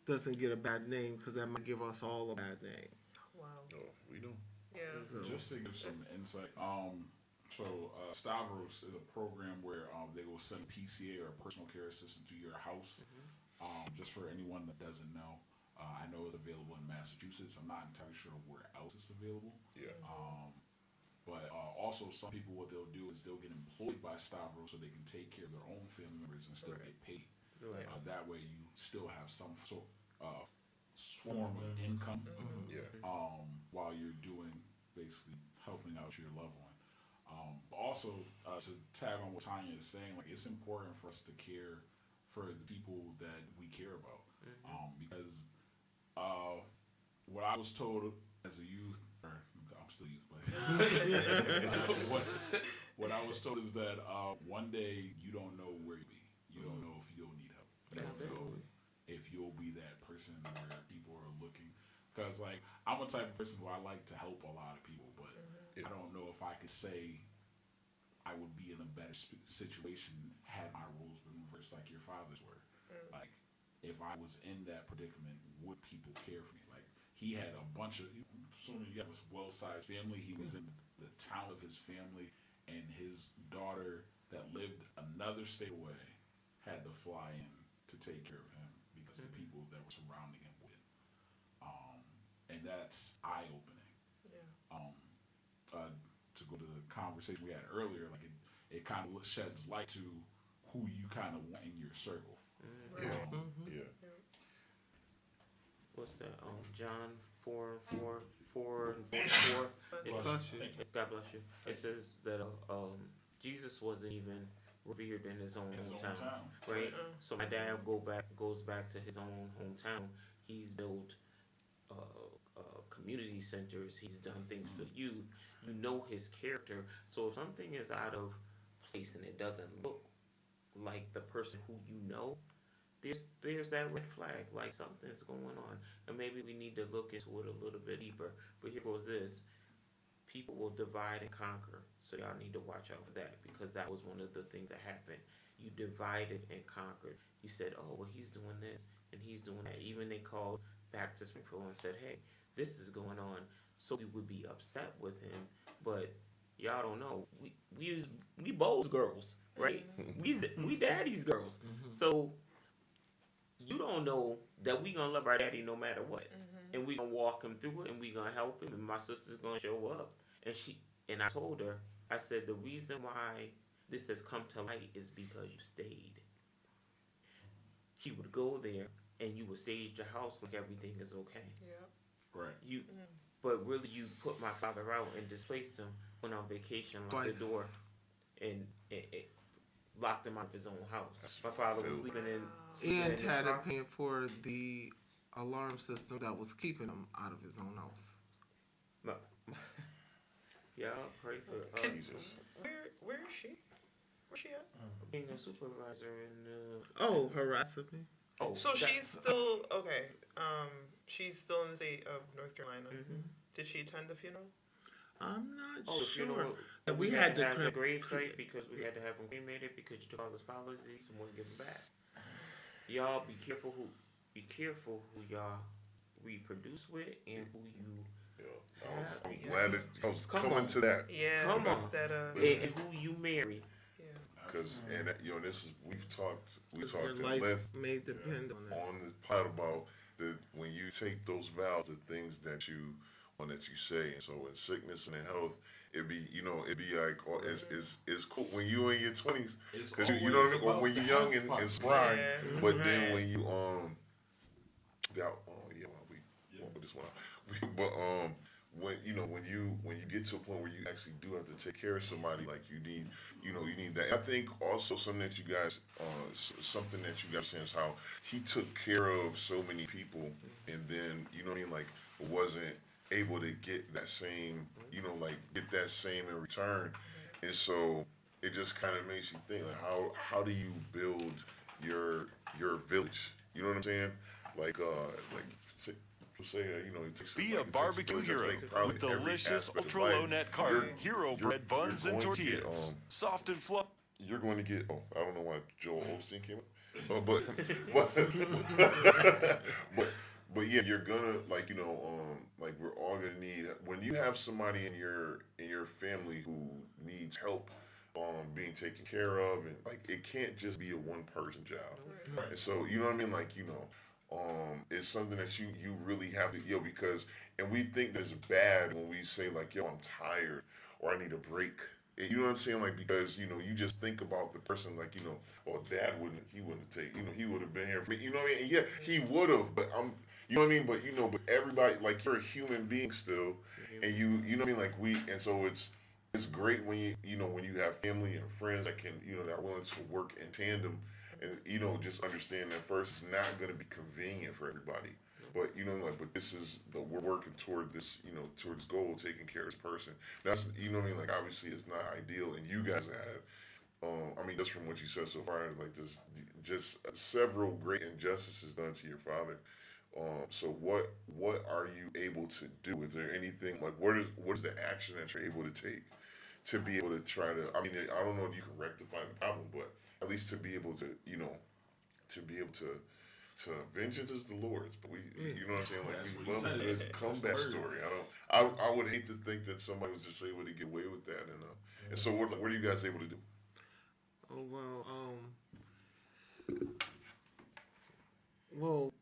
doesn't get a bad name, because that might give us all a bad name. Wow. No, we don't. Yeah. So, Just to give some insight, Stavros is a program where they will send a PCA or a personal care assistant to your house. Just for anyone that doesn't know, I know it's available in Massachusetts. I'm not entirely sure where else it's available. Yeah. But also, some people, what they'll do is they'll get employed by Stavros so they can take care of their own family members and still get paid. Right. That way, you still have some form of income Yeah. while you're doing basically helping out your loved one. But also, to tag on what Tanya is saying, like it's important for us to care for the people that we care about, because what I was told as a youth, or I'm still youth, but what I was told is that one day you don't know where you'll be. You don't know if you'll need help. You That's don't know if you'll be that person where people are looking. Because like I'm a type of person who I like to help a lot of people, but I don't know if I could say I would be in a better situation had my roles been reversed like your father's were. Like if I was in that predicament, would people care for me? Like he had a bunch of, so you have a well-sized family. He was in the town of his family, and his daughter that lived another state away had to fly in to take care of him because the people that were surrounding him would. And that's eye-opening. Yeah. To go to the conversation we had earlier, like it kind of sheds light to who you kind of want in your circle. Yeah. Yeah. What's that? John 4:4 and 4. It Bless says, you. God bless you. It says that Jesus wasn't even revered in his own In his own hometown, town. right? So my dad goes back to his own hometown. He's built community centers. He's done things for youth. You know his character. So if something is out of place and it doesn't look like the person who you know, there's that red flag, like something's going on, and maybe we need to look into it a little bit deeper. But here goes this: people will divide and conquer, so y'all need to watch out for that, because that was one of the things that happened. You divided and conquered. You said, "Oh, well, he's doing this and he's doing that." Even they called back to Springfield and said, "Hey, this is going on," so we would be upset with him. But y'all don't know, we both girls, right? we daddy's girls, so. You don't know that we gonna love our daddy no matter what, and we gonna walk him through it, and we gonna help him, and my sister's gonna show up, and I told her, I said the reason why this has come to light is because you stayed. She would go there, and you would stage the house like everything is okay. Yeah. Right. But really you put my father out and displaced him, went on vacation, locked Twice. the door, and locked him out of his own house. My father was sleeping in And his Tad car. paying for the alarm system that was keeping him out of his own house. Yeah, pray for Jesus. Where is she? Where's she at? being a supervisor in Oh, harassing me. So she's still okay. She's still in the state of North Carolina. Did she attend the funeral? I'm not the sure. funeral. And We we had had to to have the crem- grave site because we had to have him cremated because you took all his policies and wouldn't give him back. Y'all be careful who y'all reproduce with and who you I'm glad that I was Come coming on. to that. Yeah. Come on. That and who you marry. yeah. Because, and this is, we talked Your in life length may depend on that. on the part about when you take those vows, the things that you one that you say. And so in sickness and in health, it'd be like, oh, it's cool when you in your 20s, It's because you know what I mean, or always when about you're young the and, health and part. spry, Yeah. but then Right. when you oh yeah, well, we just want but when you get to a point where you actually do have to take care of somebody, like you need that. I think also something that you guys saying is how he took care of so many people, and then you know what I mean, like wasn't able to get that same, like get that same in return, and so it just kind of makes you think like how do you build your village? You know what I'm saying? Like say, it takes Be like, a it takes barbecue village to hero make probably with every delicious aspect of ultra low life. net carb, You're- hero you're- bread buns you're and going to get, tortillas. Soft and fluffy. you're going to get. Oh, I don't know why Joel Osteen came up, but but but yeah, you're gonna like we're all gonna need when you have somebody in your family who needs help, being taken care of, and like it can't just be a one person job. And so you know what I mean, like it's something that you really have to because and we think that's bad when we say like I'm tired or I need a break. And you know what I'm saying? Like because you just think about the person like oh dad he wouldn't take he would have been here for me. You know what I mean? And yeah, he would have, but you know what I mean? But but everybody like you're a human being still, and you know what I mean? Like and so it's great when when you have family and friends that can that are willing to work in tandem, and just understand that first it's not going to be convenient for everybody, but but this is we're working toward this towards goal, taking care of this person. That's what I mean, like obviously it's not ideal, and you guys had I mean just from what you said so far, like this just several great injustices done to your father. So what are you able to do? Is there anything like what is the action that you're able to take to be able to try to? I mean, I don't know if you can rectify the problem, but at least to be able to to be able to vengeance is the Lord's, but we you know what I'm saying, like That's we what love he a said. good That's comeback the word. story. I would hate to think that somebody was just able to get away with that, and so what are you guys able to do? Oh well,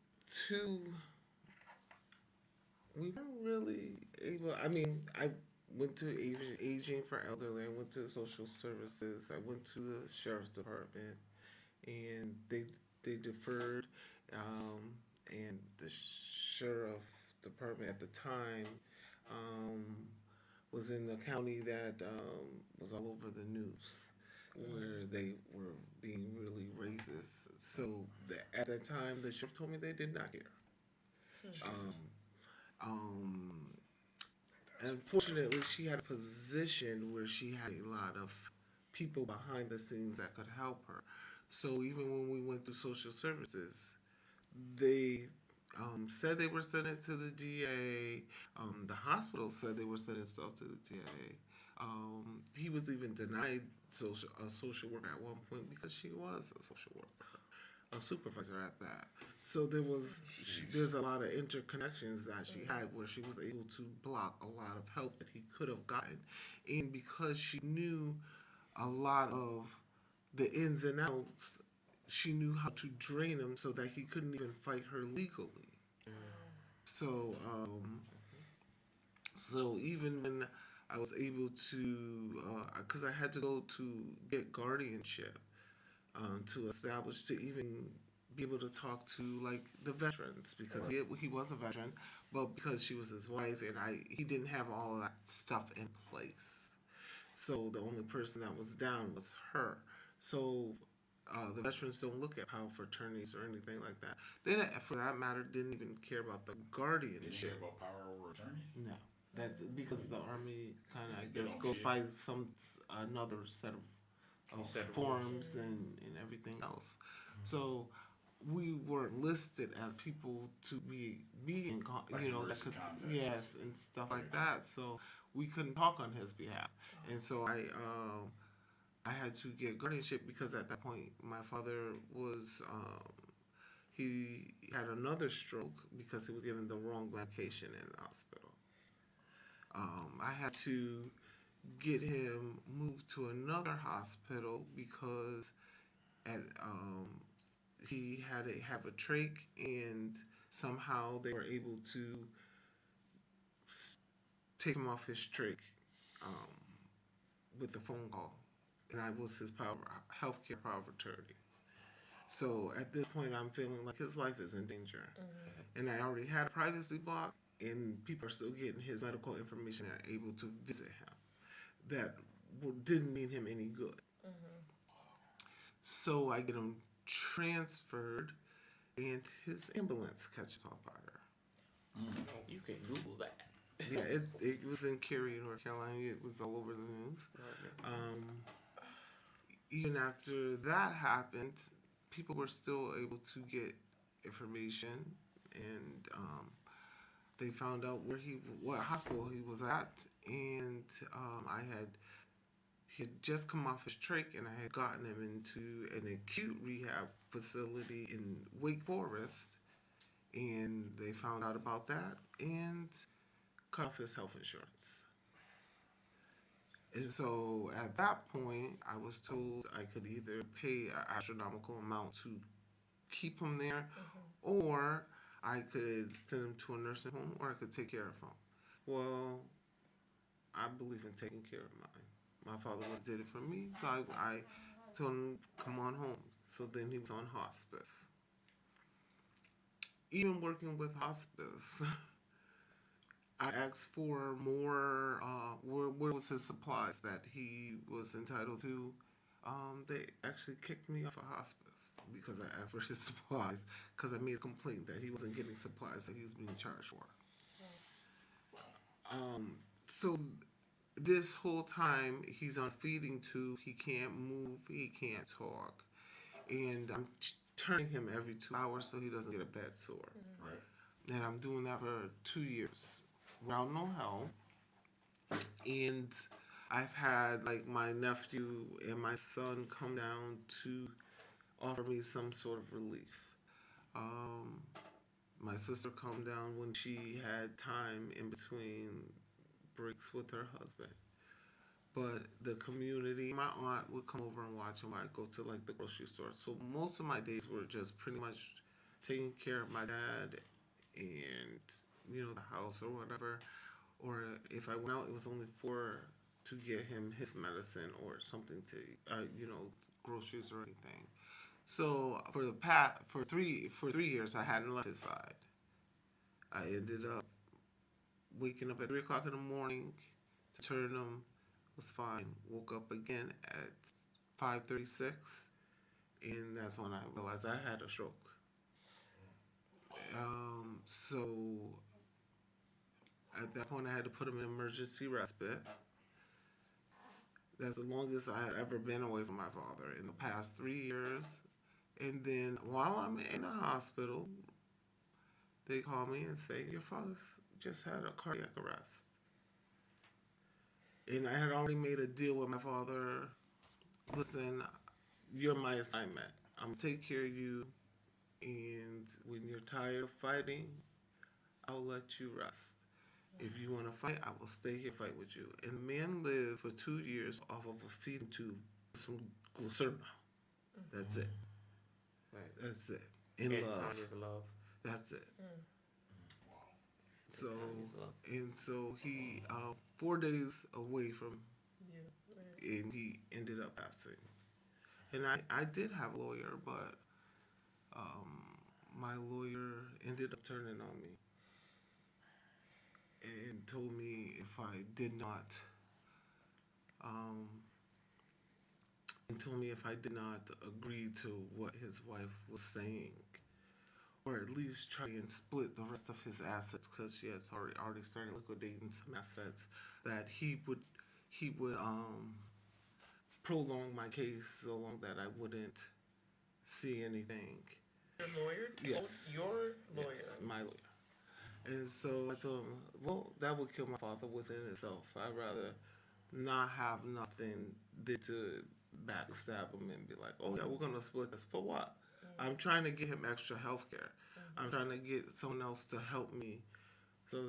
two. We weren't really able. I mean, I went to aging for elderly. I went to social services. I went to the sheriff's department, and they deferred. And the sheriff department at the time um, was in the county that was all over the news, where they were being really racist. So at that time, the sheriff told me they did not care. Um, um, Unfortunately, she had a position where she had a lot of people behind the scenes that could help her. So even when we went through social services, they said they were sending it to the DA. The hospital said they were sending stuff to the DA. He was even denied a social worker at one point because she was a social worker, a supervisor at that. So there's a lot of interconnections that she had where she was able to block a lot of help that he could have gotten, and because she knew a lot of the ins and outs, she knew how to drain him so that he couldn't even fight her legally. So so even when I was able to, because I had to go to get guardianship to establish, to even be able to talk to like the veterans, because he was a veteran, but because she was his wife and he didn't have all of that stuff in place. So the only person that was down was her. So the veterans don't look at powerful attorneys or anything like that. They, for that matter, didn't even care about the They didn't guardianship. care about power over attorney. No, that's because the army kind of, I They guess, don't goes care. by another set of Set of forms and everything else. So we weren't listed as people to be in Like that emergency could, contacts. yes, and stuff like that. So we couldn't talk on his behalf, and so I had to get guardianship because at that point my father was he had another stroke because he was given the wrong medication in the hospital. I had to get him moved to another hospital because at, he had have a trach, and somehow they were able to take him off his trick with the phone call, and I was his healthcare power of attorney. So at this point, I'm feeling like his life is in danger, and I already had a privacy block, and people are still getting his medical information and are able to visit him. That didn't mean him any good. So I get him transferred, and his ambulance catches on fire. You can Google that. Yeah, it was in Cary, North Carolina. It was all over the news. Even after that happened, people were still able to get information, and they found out what hospital he was at, and he had just come off his trach, and I had gotten him into an acute rehab facility in Wake Forest, and they found out about that and cut off his health insurance. And so at that point, I was told I could either pay an astronomical amount to keep him there, or I could send him to a nursing home, or I could take care of him. Well, I believe in taking care of mine. My father did it for me, so I told him, come on home. So then he was on hospice. Even working with hospice, I asked for more, where was his supplies that he was entitled to. They actually kicked me off of hospice because I asked for his supplies, because I made a complaint that he wasn't getting supplies that he was being charged for. So this whole time, he's on feeding tube, he can't move, he can't talk, and I'm turning him every 2 hours so he doesn't get a bed sore. Right. And I'm doing that for 2 years without no help. And I've had like my nephew and my son come down to offer me some sort of relief. My sister come down when she had time in between breaks with her husband. But the community, my aunt would come over and watch him. I'd go to like the grocery store. So most of my days were just pretty much taking care of my dad and, the house or whatever. Or if I went out, it was only to get him his medicine or something to, groceries or anything. So for 3 years, I hadn't left his side. I ended up waking up at 3 o'clock in the morning to turn him. Was fine. Woke up again at 5:36, and that's when I realized I had a stroke. So at that point, I had to put him in emergency respite. That's the longest I had ever been away from my father in the past 3 years. And then while I'm in the hospital, they call me and say, your father's just had a cardiac arrest. And I had already made a deal with my father. Listen, you're my assignment. I'm going to take care of you. And when you're tired of fighting, I'll let you rest. If you want to fight, I will stay here fight with you. And the man lived for 2 years off of a feeding tube with some glycerol. That's it. Right. That's it. In And love. Tanya's love. That's it. So, Tanya's love. and so he, 4 days away from, Yeah. and he ended up passing. And I did have a lawyer, but my lawyer ended up turning on me and told me if I did not, agree to what his wife was saying, or at least try and split the rest of his assets, because she has already started liquidating some assets, that he would prolong my case so long that I wouldn't see anything. Your lawyer? Yes. Oh, your lawyer. Yes, my lawyer. And so I told him, well, that would kill my father within itself. I'd rather not have nothing than to backstab him and be like, oh yeah, we're going to split this. For what? I'm trying to get him extra health care. I'm trying to get someone else to help me so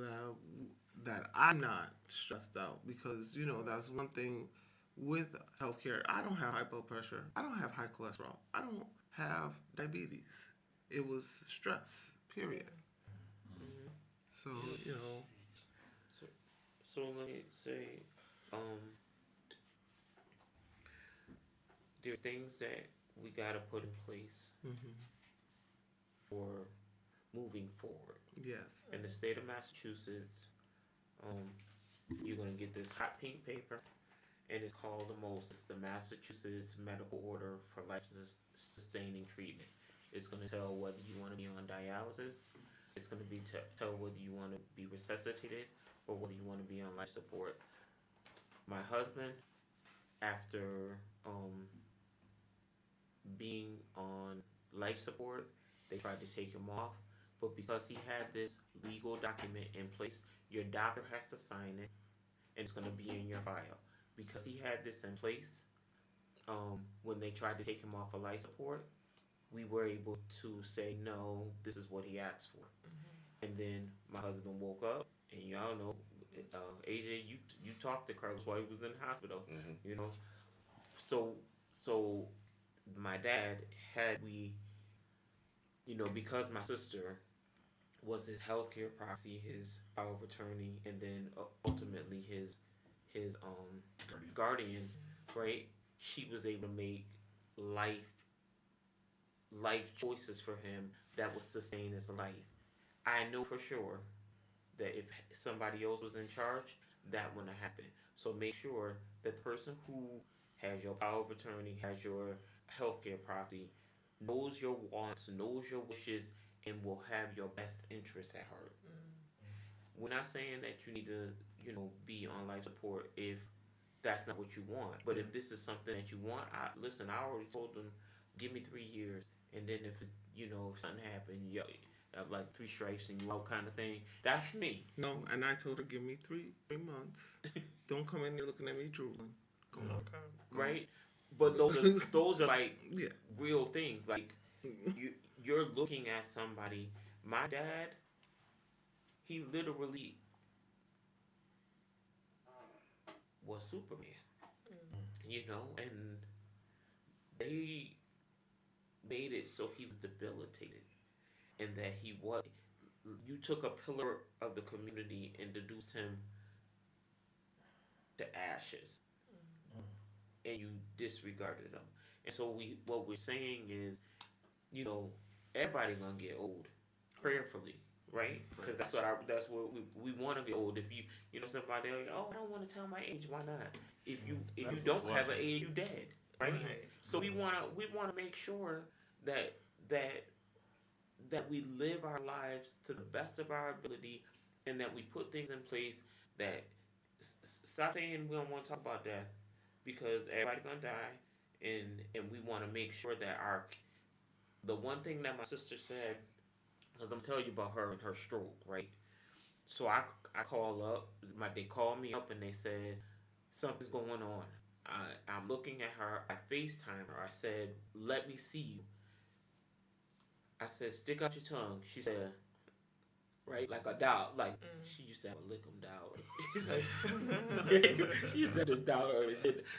that I'm not stressed out, because, that's one thing with healthcare. I don't have high blood pressure. I don't have high cholesterol. I don't have diabetes. It was stress, period. So, So So let me say, there are things that we gotta put in place for moving forward. Yes. In the state of Massachusetts, you're gonna get this hot pink paper, and it's called the MOST. It's the Massachusetts Medical Order for Life-Sustaining Treatment. It's gonna tell whether you want to be on dialysis. It's gonna be tell whether you want to be resuscitated or whether you want to be on life support. My husband, after being on life support, they tried to take him off, but because he had this legal document in place, your doctor has to sign it, and it's going to be in your file. Because he had this in place, when they tried to take him off of life support, we were able to say, no, this is what he asked for. And then my husband woke up, and y'all know, AJ, you talked to Carlos while he was in the hospital, you know. So my dad had because my sister was his healthcare proxy, his power of attorney, and then ultimately his guardian, right? She was able to make life choices for him that would sustain his life. I know for sure that if somebody else was in charge, that wouldn't have happened. So make sure that the person who has your power of attorney, has your healthcare proxy, knows your wants, knows your wishes, and will have your best interests at heart. We're not saying that you need to, be on life support if that's not what you want. But if this is something that you want, I already told them, give me 3 years, and then if something happened, have like 3 strikes and you out kind of thing. That's me. No, and I told her, give me 3 months. Don't come in here looking at me drooling. Go on. Right? But those are like real things. Like you're looking at somebody. My dad, he literally was Superman. And they made it so he was debilitated, and that you took a pillar of the community and reduced him to ashes, and you disregarded him. And so what we're saying is, everybody gonna get old, prayerfully, right? Because that's what we want to get old. If somebody like, oh, I don't want to tell my age. Why not? If you don't have an age, you dead, right? So we wanna make sure that we live our lives to the best of our ability, and that we put things in place that stop saying we don't want to talk about death, because everybody's gonna die, and we want to make sure that the one thing that my sister said, because I'm telling you about her and her stroke, right? So I call up, they called me up and they said something's going on. I'm looking at her, I FaceTime her, I said, let me see you. I said, stick out your tongue. She said, right, like a doll. Like, she used to have a lick 'em doll. She used to have this doll.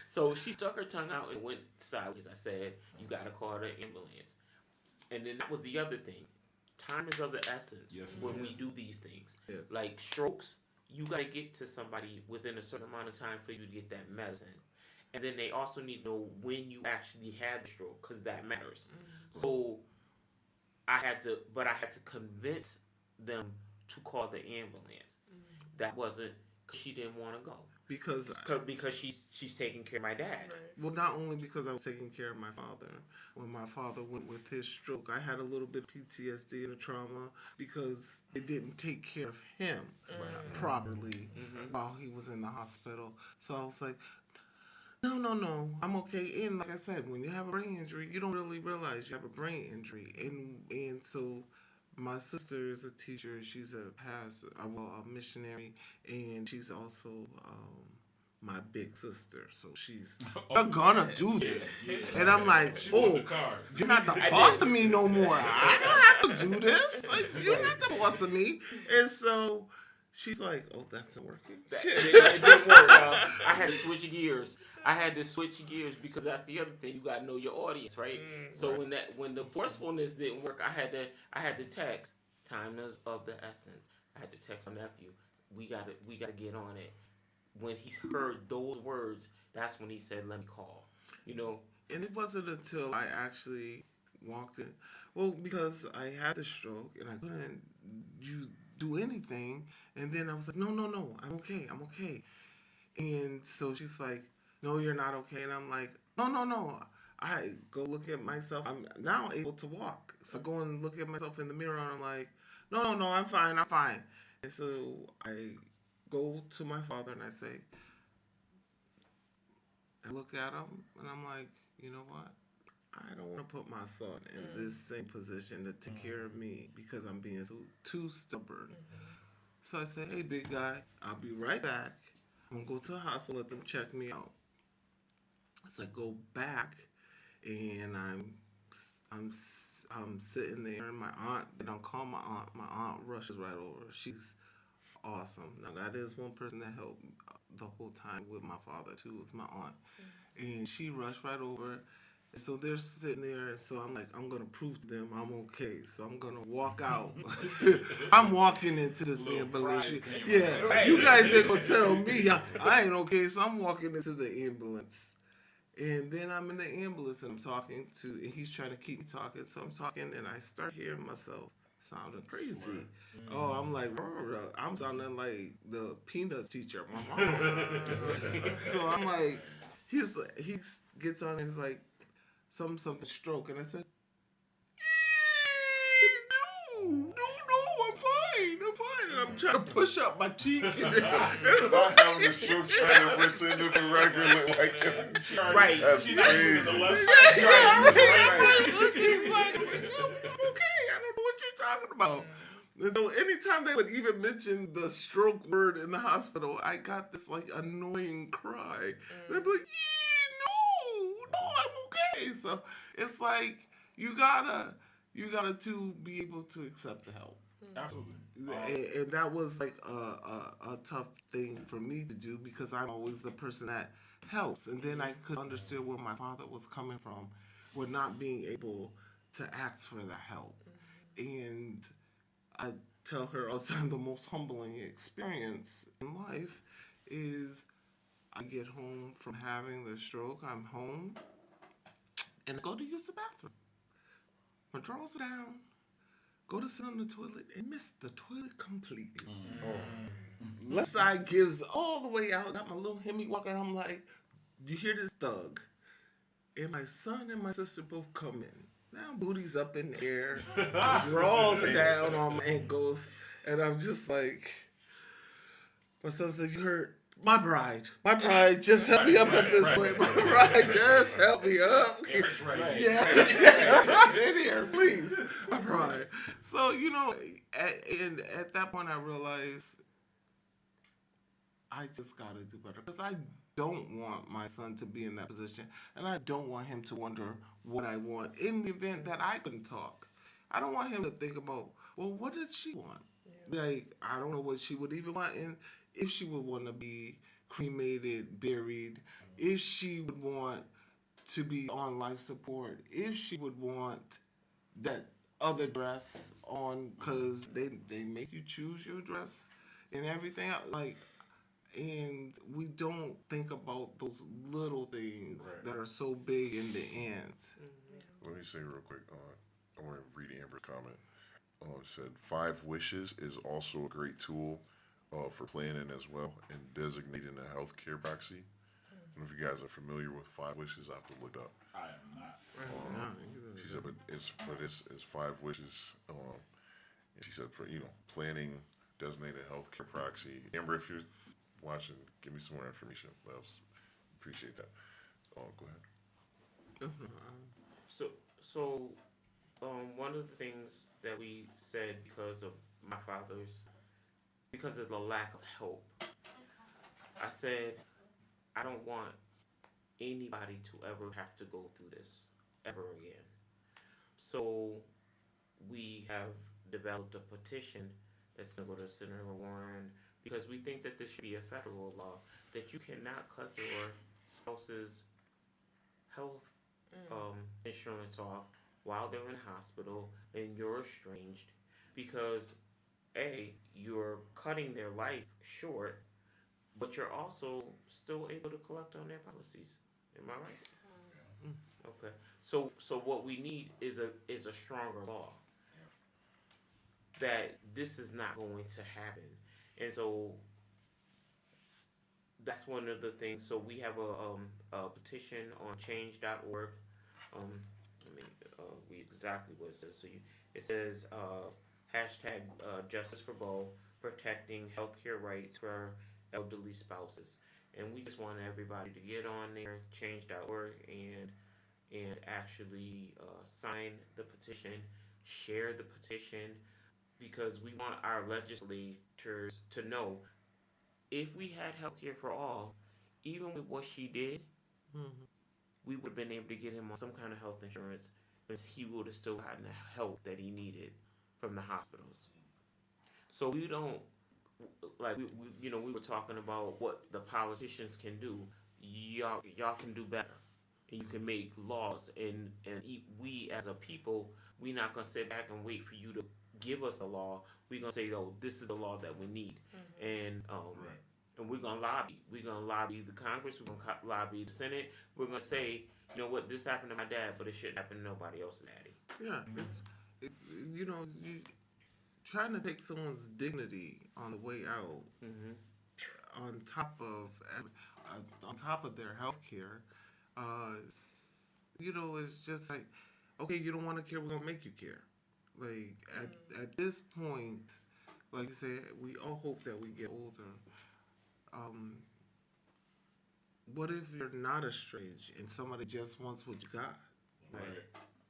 So she stuck her tongue out and went sideways. I said, you got to call the ambulance. And then that was the other thing. Time is of the essence when we do these things. Yes. Like strokes, you got to get to somebody within a certain amount of time for you to get that medicine. And then they also need to know when you actually had the stroke, because that matters. So I had to convince them to call the ambulance. That wasn't because she didn't want to go. Because she's taking care of my dad. Well, not only because I was taking care of my father. When my father went with his stroke, I had a little bit of PTSD and a trauma because they didn't take care of him properly while he was in the hospital. So I was like, no, I'm okay. And like I said, when you have a brain injury, you don't really realize you have a brain injury. And so my sister is a teacher. She's a missionary, and she's also my big sister. So she's you're gonna do this, and I'm like, oh, you're not the boss of me no more. I don't have to do this. Like, you're not the boss of me. And so she's like, oh, that's not working. It didn't work. I had to switch gears because that's the other thing. You gotta know your audience, right? So when the forcefulness didn't work, I had to text. Time is of the essence. I had to text my nephew. We gotta get on it. when he heard those words, that's when he said, "Let me call." You know. And it wasn't until I actually walked in. Well, because I had the stroke and I couldn't do anything. And then I was like, no, no, no, I'm okay. I'm okay. And so she's like, no, you're not okay. And I'm like, no, no, no. I go look at myself. I'm now able to walk. So I go and look at myself in the mirror and I'm like, no, no, no, I'm fine. I'm fine. And so I go to my father and I say, I look at him and I'm like, you know what? I don't want to put my son in this same position to take care of me because I'm being too stubborn. So I said, hey, big guy, I'll be right back. I'm going to go to the hospital, let them check me out. So I go back and I'm sitting there and my aunt, and I'll call my aunt. My aunt rushes right over. She's awesome. Now that is one person that helped the whole time with my father too, was my aunt. And she rushed right over. And so they're sitting there, and so I'm like, I'm gonna prove to them I'm okay. So I'm gonna walk out. I'm walking into this ambulance. Yeah, you guys ain't gonna tell me I ain't okay. So I'm walking into the ambulance, and then I'm in the ambulance and I'm talking to, and he's trying to keep me talking. So I'm talking, and I start hearing myself sounding crazy. Oh, I'm like, I'm sounding like the Peanuts teacher, my mom. So I'm like, he gets on and he's like, something stroke, and I said, no, I'm fine, and I'm trying to push up my cheek, and Not having a stroke trying to pretend to be regular like Right. That's She's crazy. on the left side. He's like, I'm okay. I don't know what you're talking about. And so anytime they would even mention the stroke word in the hospital, I got this like annoying cry. And I'd be like, no, I'm okay. So it's like you gotta to be able to accept the help. Absolutely. And that was like a tough thing for me to do because I'm always the person that helps. And then I could understand where my father was coming from with not being able to ask for the help. And I tell her all the time the most humbling experience in life is I get home from having the stroke, I'm home, and I go to use the bathroom. My drawers are down, go to sit on the toilet and miss the toilet completely. Left side gives all the way out, got my little Hemi walker, and I'm like, you hear this thug? And my son and my sister both come in. Now booty's up in the air, drawers are down on my ankles, and I'm just like, my son said, you heard? My bride, just help me up at this point. My bride, just help me up. Eric's right. Yeah, right in here, please. My bride. So, at that point I realized I just got to do better because I don't want my son to be in that position, and I don't want him to wonder what I want in the event that I couldn't talk. I don't want him to think about, well, what does she want? Yeah. Like, I don't know what she would even want, and if she would want to be cremated, buried, if she would want to be on life support, if she would want that other dress on, because they make you choose your dress and everything. Like, and we don't think about those little things that are so big in the end. Let me say real quick. I want to read Amber's comment. It said 5 Wishes is also a great tool for planning as well and designating a healthcare proxy. I don't know if you guys are familiar with 5 Wishes. I have to look up. I am not. She said, but it's 5 Wishes. And she said for planning designated healthcare proxy. Amber, if you're watching, give me some more information. I appreciate that. Go ahead. So, one of the things that we said because of the lack of help, I said, I don't want anybody to ever have to go through this ever again. So, we have developed a petition that's going to go to Senator Warren because we think that this should be a federal law that you cannot cut your spouse's health insurance off while they're in hospital and you're estranged because A, you're cutting their life short, but you're also still able to collect on their policies. Am I right? Okay. So what we need is a stronger law that this is not going to happen, and so that's one of the things. So we have a petition on change.org. Let me read exactly what it says. It says hashtag justice for both, protecting healthcare rights for elderly spouses. And we just want everybody to get on there, change.org, and actually sign the petition, share the petition, because we want our legislators to know if we had healthcare for all, even with what she did, we would have been able to get him on some kind of health insurance, but he would have still gotten the help that he needed from the hospitals. So we don't, like we were talking about what the politicians can do. Y'all can do better, and you can make laws. And we as a people, we not gonna sit back and wait for you to give us a law. We gonna say, oh, this is the law that we need, and and we're gonna lobby. We're gonna lobby the Congress. We're gonna lobby the Senate. We're gonna say, you know what, this happened to my dad, but it shouldn't happen to nobody else's daddy. Yeah, it's you trying to take someone's dignity on the way out, on top of their health care. It's just like, okay, you don't want to care, we're gonna make you care. Like at this point, like you say, we all hope that we get older. What if you're not a strange and somebody just wants what you got?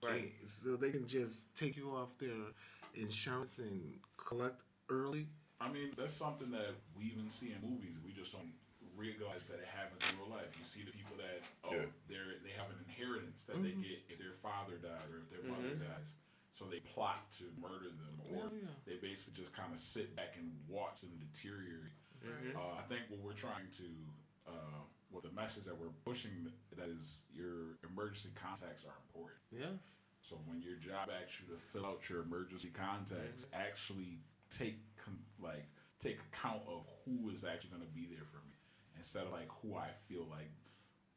Right. So they can just take you off their insurance and collect early. I mean, that's something that we even see in movies. We just don't realize that it happens in real life. You see the people that they have an inheritance that they get if their father died or if their mother dies. So they plot to murder them, or they basically just kind of sit back and watch them deteriorate. I think what we're trying to, what the message that we're pushing, that is your emergency contacts are important. Yes. So when your job asks you to fill out your emergency contacts, actually take account of who is actually going to be there for me, instead of like who I feel like.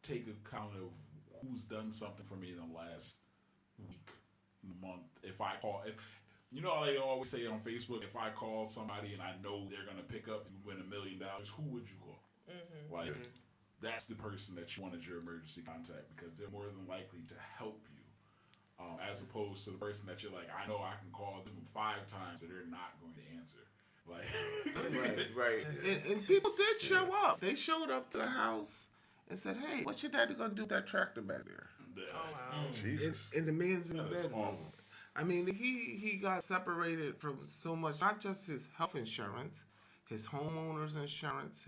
Take account of who's done something for me in the last week, month. If I how they always say on Facebook, if I call somebody and I know they're going to pick up and win $1 million, who would you call? That's the person that you want as your emergency contact, because they're more than likely to help you. As opposed to the person that you're like, I know I can call them 5 times and they're not going to answer. Like, right. And people did show up. They showed up to the house and said, "Hey, what's your daddy gonna do with that tractor back there?" Jesus. And the man's in the That's bedroom. awful. I mean, he got separated from so much, not just his health insurance, his homeowner's insurance,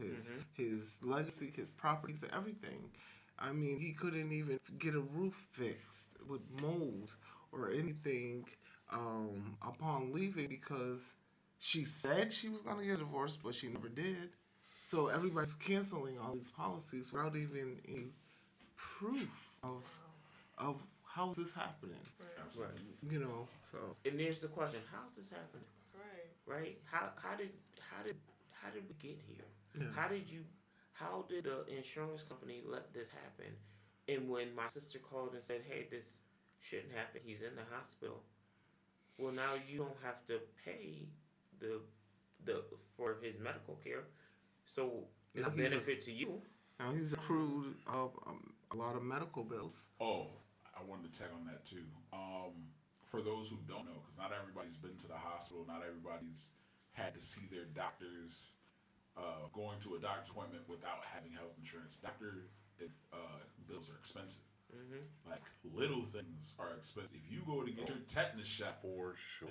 his legacy, his properties, everything. I mean, he couldn't even get a roof fixed with mold or anything upon leaving, because she said she was going to get a divorce, but she never did. So everybody's canceling all these policies without even any proof of how is this happening. Right. So. And there's the question: how's this happening? Right. Right? How did we get here? Yeah. How did the insurance company let this happen? And when my sister called and said, "Hey, this shouldn't happen. He's in the hospital." Well, now you don't have to pay the for his medical care, so it's a benefit to you. Now he's accrued a lot of medical bills. Oh, I wanted to tag on that too. For those who don't know, because not everybody's been to the hospital, not everybody's had to see their doctors, going to a doctor's appointment without having health insurance. Doctor bills are expensive. Like, little things are expensive. If you go to get your tetanus shot, For sure.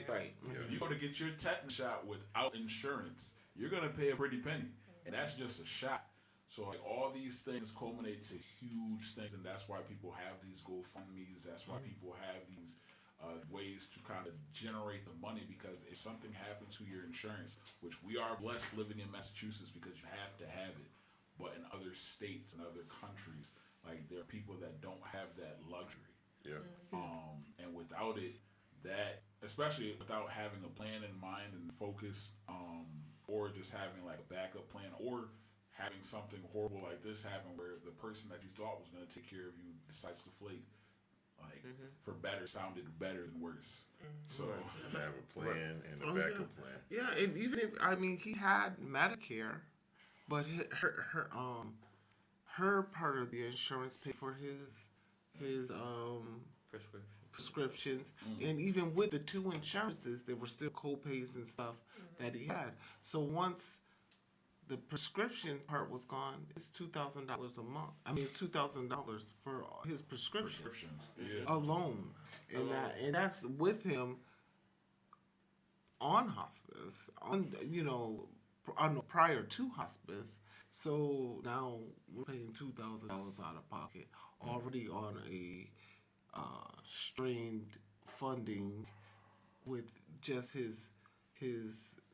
Right. if you go to get your tetanus shot without insurance, you're gonna pay a pretty penny, and that's just a shot. So like all these things culminate to huge things, and that's why people have these GoFundMe's. That's why people have these ways to kind of generate the money, because if something happens to your insurance, which we are blessed living in Massachusetts because you have to have it, but in other states and other countries, like there are people that don't have that luxury. Yeah. And without it, that, especially without having a plan in mind and focus, or just having like a backup plan, or having something horrible like this happen where the person that you thought was going to take care of you decides to flake. Like for better sounded better than worse. So And have a plan and a Oh, backup plan. Yeah, and even if he had Medicare, but her part of the insurance paid for his Prescription. prescriptions, and even with the two insurances, there were still co-pays and stuff that he had. So once the prescription part was gone, it's $2,000 a month. I mean, it's $2,000 for his prescriptions prescriptions, yeah. alone, and that's with him on hospice, prior to hospice. So now we're paying $2,000 out of pocket already on a strained funding with just his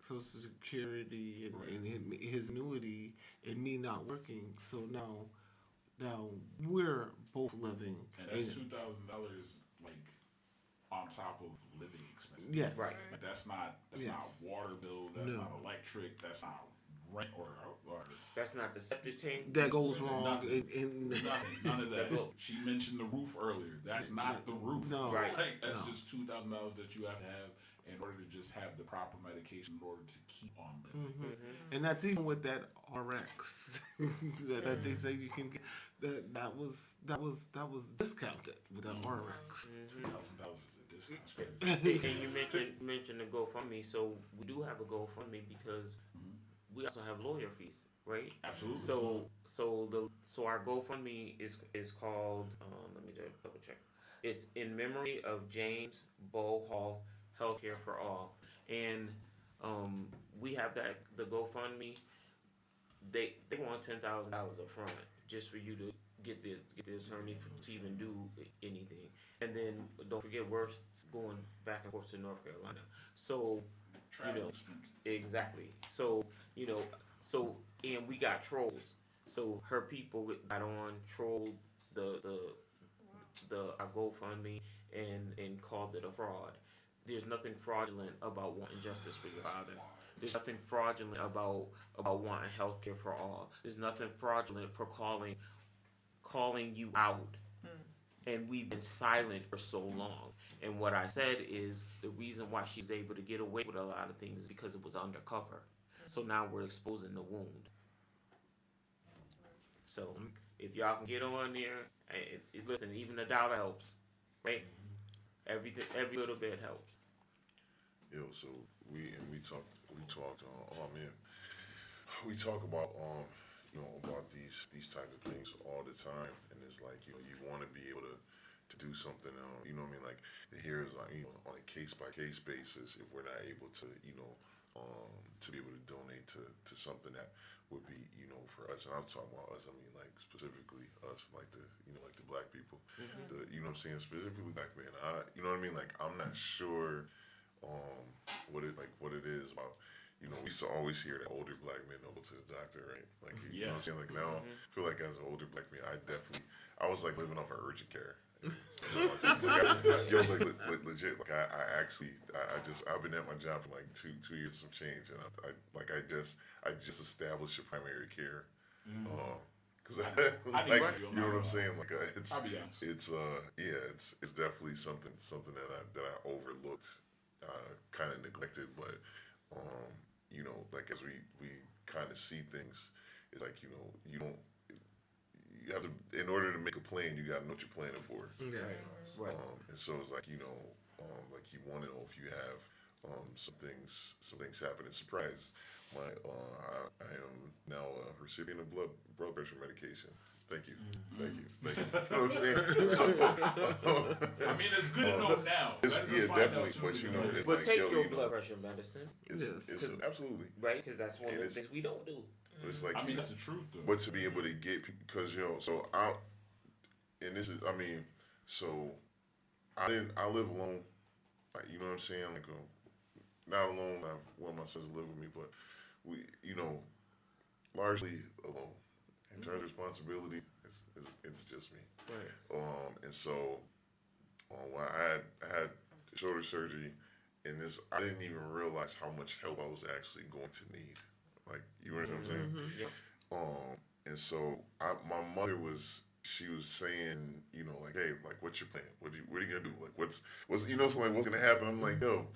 Social Security and his annuity and me not working. So now we're both living. and that's $2,000 like on top of living expenses. Yes. Right. Like that's not Yes. water bill. That's No. not electric. That's not rent or That's not the septic tank. That goes wrong Nothing. in nothing. None of that. That- She mentioned the roof earlier. That's not the roof. No. Right. Like, that's No. just $2,000 that you have to have in order to just have the proper medication in order to keep on living. and that's even with that RX that they say you can get. That was discounted with that RX. $2,000 is a discount. And you mentioned the GoFundMe, so we do have a GoFundMe because we also have lawyer fees, right? Absolutely. So our GoFundMe is called let me just double check. It's in memory of James Bow Hall Healthcare for All, and we have the GoFundMe. They want $10,000 up front just for you to get the attorney to even do anything, and then don't forget we're going back and forth to North Carolina. So Travel expenses. exactly. So and we got trolls. So her people got on trolled the our GoFundMe and called it a fraud. There's nothing fraudulent about wanting justice for your father. There's nothing fraudulent about wanting healthcare for all. There's nothing fraudulent for calling you out. And we've been silent for so long. And what I said is the reason why she's able to get away with a lot of things is because it was undercover. So now we're exposing the wound. So if y'all can get on there, listen, even $1 helps, right? Every little bit helps. Yo, so we talked. We talk about about these type of things all the time, and it's like you want to be able to do something. Like here is like on a case by case basis. If we're not able to to be able to donate to something that would be for us, and I'm talking about us. I mean like specifically us, like the the black people. The what I'm saying, specifically black men. You know what I mean? Like I'm not sure what it is about. We used to always hear that older black men don't go to the doctor, right? Like you know what I'm saying? Like now I feel like as an older black man, I was like living off of urgent care. Legit. Like I've been at my job for like two years some change, and I just established a primary care. Cause you know what I'm saying? Like I'll be honest. It's definitely something that I overlooked, kind of neglected, but like as we kind of see things, it's like you have to, in order to make a plan, you gotta know what you're planning for. Yeah. Right. And so it's like like you want to know if you have some things happen. And surprise, I am now a recipient of blood pressure medication. Thank you. You know what I'm saying? So, I mean, it's good to know now. Definitely. But it's But like, take your blood pressure medicine, it's absolutely. right? Because that's one of the it's- things we don't do. It's like I mean, that's the truth, though. but to be able to get because so and this is so I live alone, like you know what I'm saying, like not alone. I have one of my sons live with me, but we largely alone in terms of responsibility. It's just me, Right. and so when I had shoulder surgery, and I didn't even realize how much help I was actually going to need. Like, you know what I'm saying? Yeah. And so my mother she was saying, like, hey, like, what's your plan? What are you gonna do? Like, so like, what's gonna happen? I'm like, yo,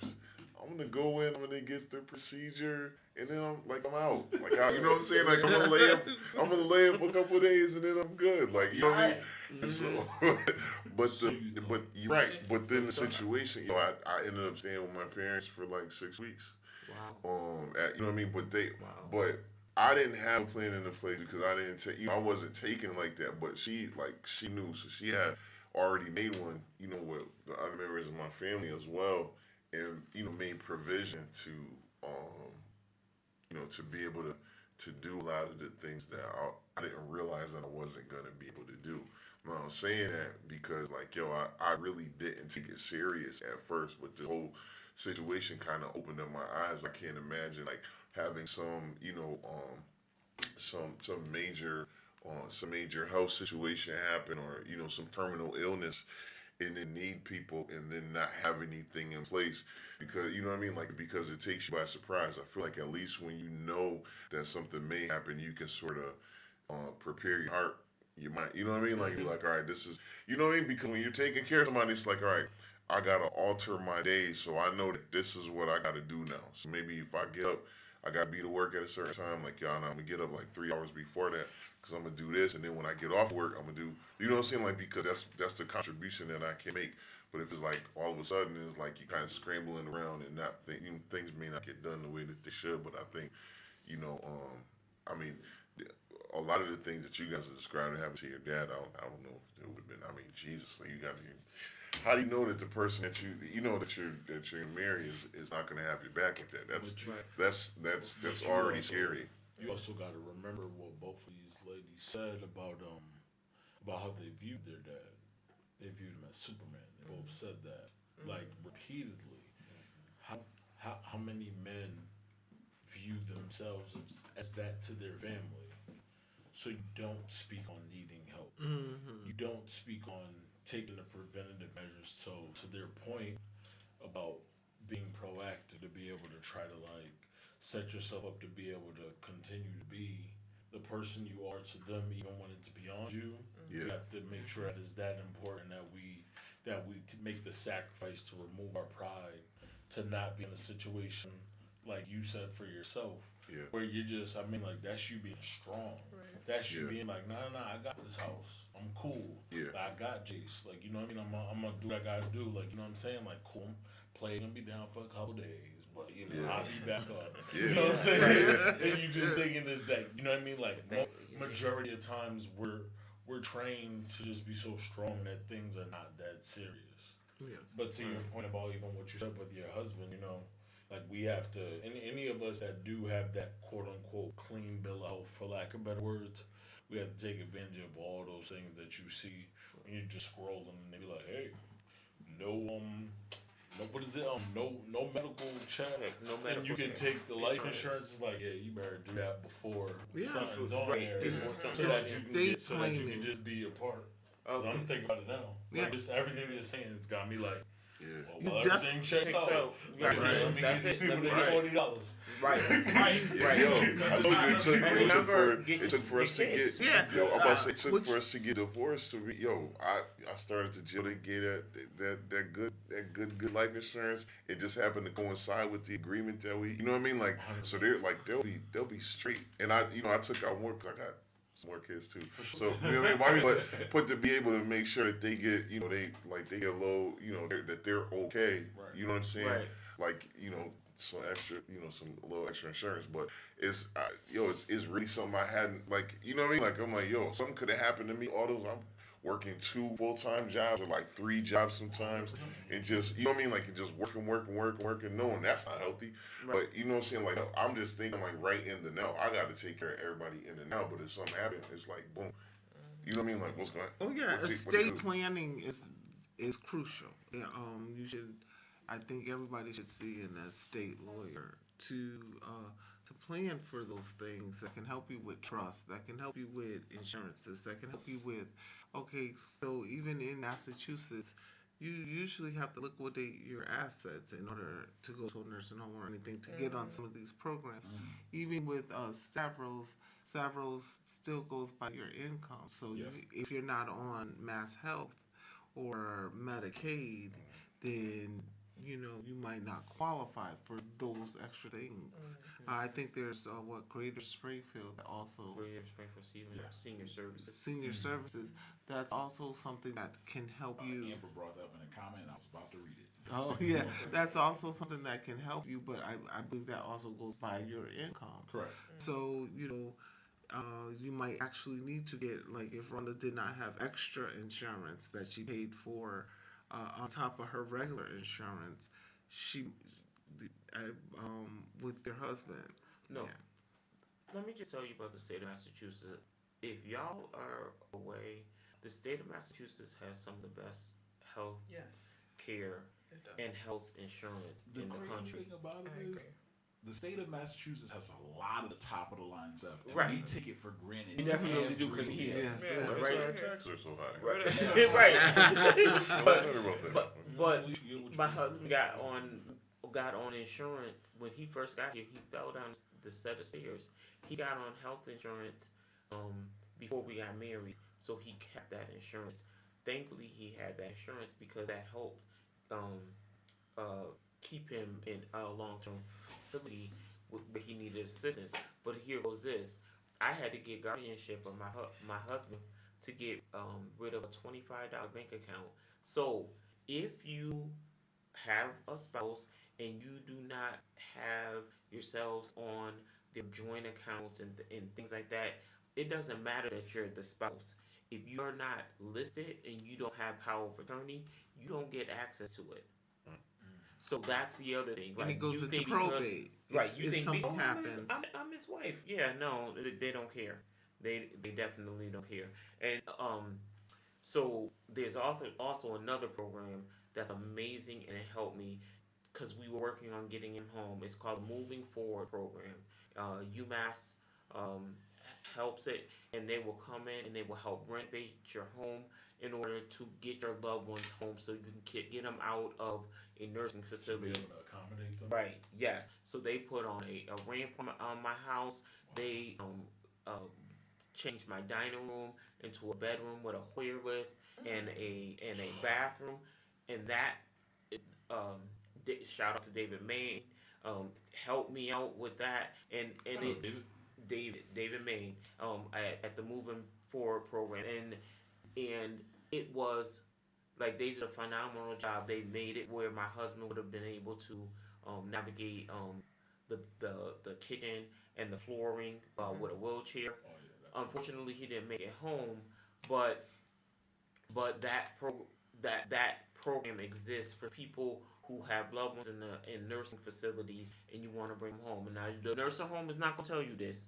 I'm gonna go in, I'm gonna get the procedure, and then I'm out. Like, you know what I'm saying? Like, I'm gonna lay up a couple of days, and then I'm good. Like, you know what I mean? Mm-hmm. So, but you're right. But then the situation, I ended up staying with my parents for like 6 weeks. Wow. You know what I mean? Wow. But I didn't have a plan into place because I didn't take, I wasn't taking it like that. But she knew, so she had already made one, with the other members of my family as well, and made provision to, to be able to do a lot of the things that I didn't realize that I wasn't gonna be able to do. Now, I'm saying that because, like, I really didn't take it serious at first, but the whole situation kind of opened up my eyes. I can't imagine like having some major health situation happen, or some terminal illness, and then need people and then not have anything in place, because you know what I mean, like, because it takes you by surprise. I feel like at least when you know that something may happen, you can sort of prepare your heart, your mind, you know what I mean, like, you're like, all right, this is, you know what I mean, because when you're taking care of somebody, it's like, all right, I gotta alter my day, so I know that this is what I gotta do now. So maybe if I get up, I gotta be to work at a certain time. Like, y'all know, I'm gonna get up like 3 hours before that, because I'm gonna do this, and then when I get off work, I'm gonna do, you know what I'm saying? Like, because that's the contribution that I can make. But if it's like all of a sudden it's like you kind of scrambling around and not things may not get done the way that they should. But I think, I mean, a lot of the things that you guys are describing happened to your dad. I don't know if it would have been. I mean, Jesus, like, you got to. How do you know that the person that you're gonna marry is not gonna have your back like that? That's already scary. You also got to remember what both of these ladies said about how they viewed their dad. They viewed him as Superman. They both said that, like, repeatedly. How many men view themselves as that to their family? So you don't speak on needing help. You don't speak on taking the preventative measures. So to their point about being proactive, to be able to try to, like, set yourself up to be able to continue to be the person you are to them, even when it's beyond you. Yeah. You have to make sure that it's that important that we make the sacrifice to remove our pride, to not be in a situation like you said for yourself, where you're just, I mean, like, that's you being strong. Right. That's you Yeah. being like, nah, I got this house. I'm cool. Yeah. I got Jace. Like, you know what I mean? I'm gonna do what I gotta do. Like, you know what I'm saying? Like, cool. Play gonna be down for a couple days, but I'll be back up. You know what I'm saying? And you just thinking this that, you know what I mean? Like, majority of times we're trained to just be so strong that things are not that serious. Yes. But to your point about even what you said with your husband, like, we have to, any of us that do have that quote unquote clean bill of health, for lack of better words, we have to take advantage of all those things that you see when you're just scrolling and they be like, hey, no, what is it? No medical check. No And medical you can check. take the life insurance. It's like, yeah, you better do that before Yeah. something's on Right. there, It's- so it's that you can estate so that you planning. can just be a part. Okay. I'm thinking about it now. Yeah. Like, just everything you're saying, it's got me like, Yeah. well, You everything checks out. Right. Let me That's get these it. people Let their me- $40. Right. Yeah, Right. yo, I told you it took for us to kids. get. Yeah. Yo, I'm about to say, it took Which- for us to get divorced to be. Yo, I started to jail to get that good life insurance. It just happened to coincide with the agreement that we, you know what I mean? Like, so they're like, they'll be straight. And I took out more because I got some more kids too. So, you know what I mean? But to be able to make sure that they get, they get low, that they're okay. Right. You know what I'm saying? Right. Like, some extra, some little extra insurance, but it's really something I hadn't, like, you know what I mean? Like, I'm like, yo, something could have happened to me. All those, I'm working 2 full-time jobs or like 3 jobs sometimes, and just, you know what I mean? Like, and just working, knowing that's not healthy. Right. But, you know what I'm saying? Like, I'm just thinking, like, right in the now. I got to take care of everybody in the now, but if something happens, it's like, boom. You know what I mean? Like, what's going on? Oh yeah, What do you estate do? planning is crucial. Yeah, you should. I think everybody should see an estate lawyer to plan for those things that can help you with trust, that can help you with insurances, that can help you with. Okay, so even in Massachusetts, you usually have to liquidate your assets in order to go to a nursing home or anything to get on some of these programs. Even with Stavros still goes by your income. So Yes. if you're not on Mass Health or Medicaid, then you might not qualify for those extra things. I think there's Greater Springfield that also Greater Springfield Senior Services. senior services. That's also something that can help you. Amber brought that up in a comment. I was about to read it. Oh yeah, that's also something that can help you, but I believe that also goes by your income. Correct. So you might actually need to get, like, if Rhonda did not have extra insurance that she paid for on top of her regular insurance, she with your husband. No. Yeah. Let me just tell you about the state of Massachusetts. If y'all are away, the state of Massachusetts has some of the best health Yes, care it does. and health insurance The in the crazy country. thing about I it is, agree. the state of Massachusetts has a lot of the top of the line stuff. And Right. we take it for granted. We definitely do, 'cause every we- year. Yes. Yeah, That's Right. why our taxes are so high. Right. I but, learned about that. but At least you get what you my pay for. husband got on insurance when he first got here. He fell down the set of stairs. He got on health insurance before we got married, so he kept that insurance. Thankfully, he had that insurance because that helped keep him in a long-term facility where he needed assistance. But here goes this: I had to get guardianship of my husband to get rid of a $25 bank account. So if you have a spouse and you do not have yourselves on their joint accounts and things like that, it doesn't matter that you're the spouse. If you're not listed and you don't have power of attorney, you don't get access to it. So that's the other thing. And it goes you into think because- probate. Right, you if think something I'm happens. I'm his wife. Yeah, no, they don't care. They definitely don't care. And so there's also another program that's amazing, and it helped me because we were working on getting him home. It's called Moving Forward program. UMass helps it, and they will come in and they will help renovate your home in order to get your loved ones home, so you can get them out of a nursing To be facility. able to accommodate them. Right. Yes. So they put on a ramp on my house. They changed my dining room into a bedroom with a Hoyer lift and a bathroom, and that shout out to David Main, helped me out with that, and Hello, it David Main at the Moving Forward program, and it was like they did a phenomenal job. They made it where my husband would have been able to navigate the kitchen and the flooring with a wheelchair. Oh, yeah, that's Unfortunately, he didn't make it home, but that program exists for people who have loved ones in nursing facilities, and you want to bring them home. And now the nursing home is not gonna tell you this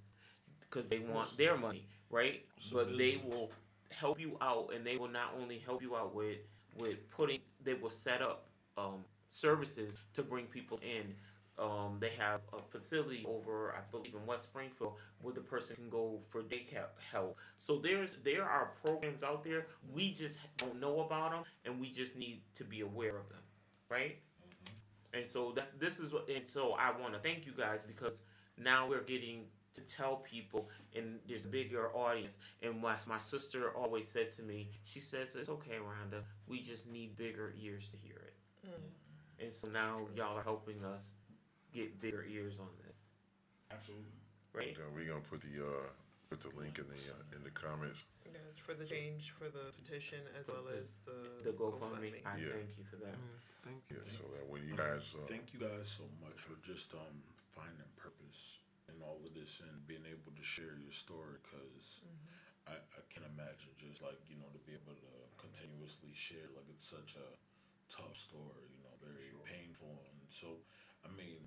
because they want their money, right? It's a But they business. will help you out, and they will not only help you out with putting. They will set up services to bring people in. They have a facility over, I believe, in West Springfield where the person can go for daycare help. So there are programs out there. We just don't know about them, and we just need to be aware of them, right? And so and so I want to thank you guys because now we're getting to tell people, and there's a bigger audience. And my sister always said to me, she says, "It's okay, Rhonda. We just need bigger ears to hear it." And so now y'all are helping us get bigger ears on this, absolutely. right? We're gonna put the link in the comments. Yeah, for the change for the petition as well as The GoFundMe. I Yeah. thank you for that. Yes, thank you. Yeah, so that when you guys Thank you guys so much for just finding purpose in all of this and being able to share your story, because I can imagine just like, to be able to continuously share, like, it's such a tough story, very painful. And so, I mean,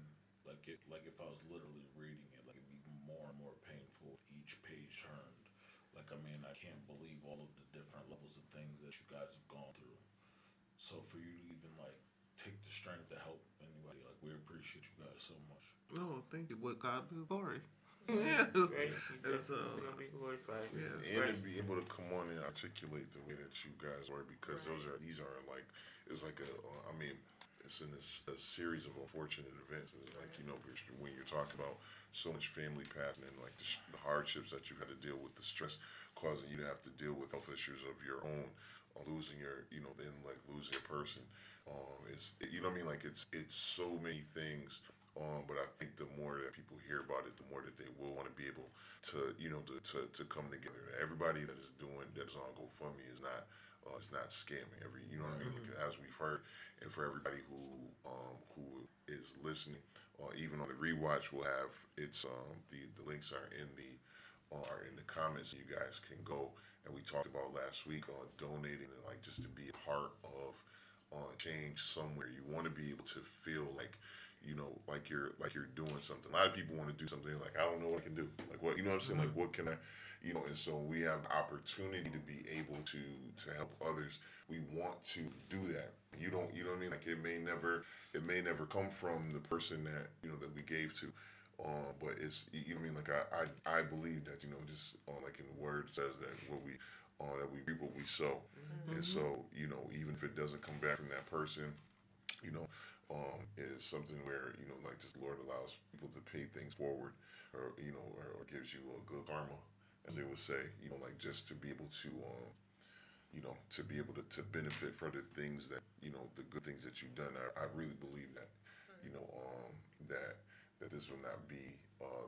like if I was literally reading it, like, it'd be more and more painful with each page turned. Like, I mean, I can't believe all of the different levels of things that you guys have gone through. So for you to even, like, take the strength to help anybody, like, we appreciate you guys so much. Oh, thank you. With God be the glory. Yeah. Right? And so, We're gonna be glorified. yeah. And Right. to be able to come on and articulate the way that you guys are, because these are like, it's like I mean, it's in a series of unfortunate events. It's like, when you're talking about so much family passing and like the hardships that you had to deal with, the stress causing you to have to deal with health issues of your own, losing your, then like losing a person. What I mean? Like it's so many things. But I think the more that people hear about it, the more that they will want to be able to, to come together. Everybody that is doing that's on GoFundMe is not scamming. You know what I mean? Like, as we've heard, and for everybody who is listening, even on the rewatch, we'll have the links are in the comments. You guys can go, and we talked about last week on donating and like just to be a part of change somewhere. You want to be able to feel like like you're doing something. A lot of people want to do something like, I don't know what I can do. Like, what, what I'm saying? Like, what can I, and so we have the opportunity to be able to help others. We want to do that. You know what I mean? Like, it may never come from the person that, that we gave to. But it's, what I mean? Like, I believe that, just like in the word says that that we reap what we sow. And so, even if it doesn't come back from that person, you know, is something where, like just Lord allows people to pay things forward, or gives you a good karma, as they would say, like just to be able to, to be able to benefit from the things that, the good things that you've done. I really believe that, that this will not be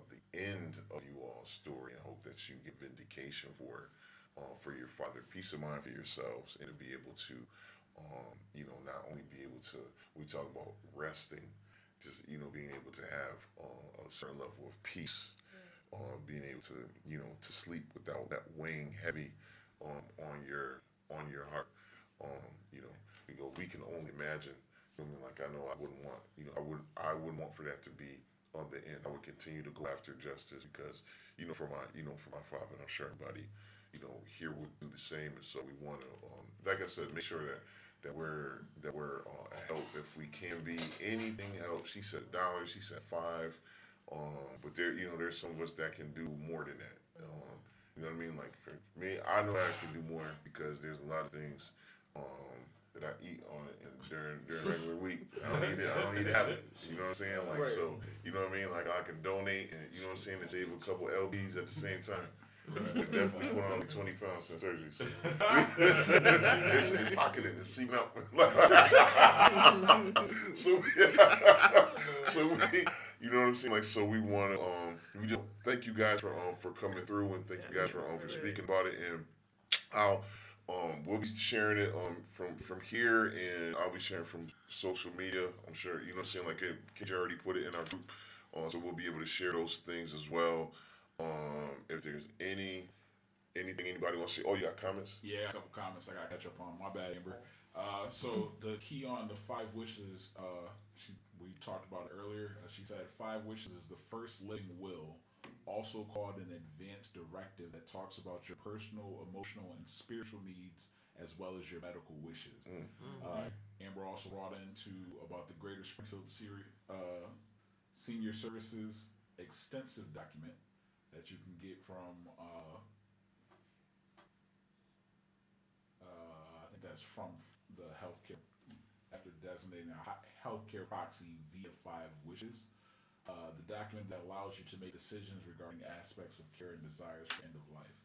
the end of you all's story. I hope that you get vindication for your father, peace of mind for yourselves, and to be able to not only be able to, we talk about resting, just, being able to have a certain level of peace, being able to, to sleep without that weighing heavy on your heart. We can only imagine. I mean, like, I know I wouldn't want, I wouldn't want for that to be on the end. I would continue to go after justice because, for my father, and I'm sure everybody, here would do the same. And so we want to, like I said, make sure that we're a help if we can be. Anything helps. She said $1. She said $5. But there's some of us that can do more than that. You know what I mean? Like for me, I know I can do more because there's a lot of things that I eat on it during regular week. I don't need to have it. You know what I'm saying? Like, Right. so, you know what I mean? Like, I can donate and, you know what I'm saying, and save a couple LBs at the same time. Definitely put on like 20 pounds since surgery. So it's pocketing and seeping out. so we, you know what I'm saying? Like, so we want to, we just thank you guys for coming through, and thank you guys for speaking about it. And we'll be sharing it from here, and I'll be sharing from social media. I'm sure, you know what I'm saying, like Kenji already put it in our group, so we'll be able to share those things as well. If there's anything anybody wants to say. Oh, you got comments? Yeah, a couple comments I got to catch up on. My bad, Amber. So the key on the 5 wishes, we talked about it earlier. She said 5 wishes is the first living will, also called an advanced directive that talks about your personal, emotional, and spiritual needs as well as your medical wishes. Amber also brought into about the Greater Springfield Senior Services extensive document that you can get from I think that's from the healthcare, after designating a healthcare proxy via 5 wishes. The document that allows you to make decisions regarding aspects of care and desires for end of life.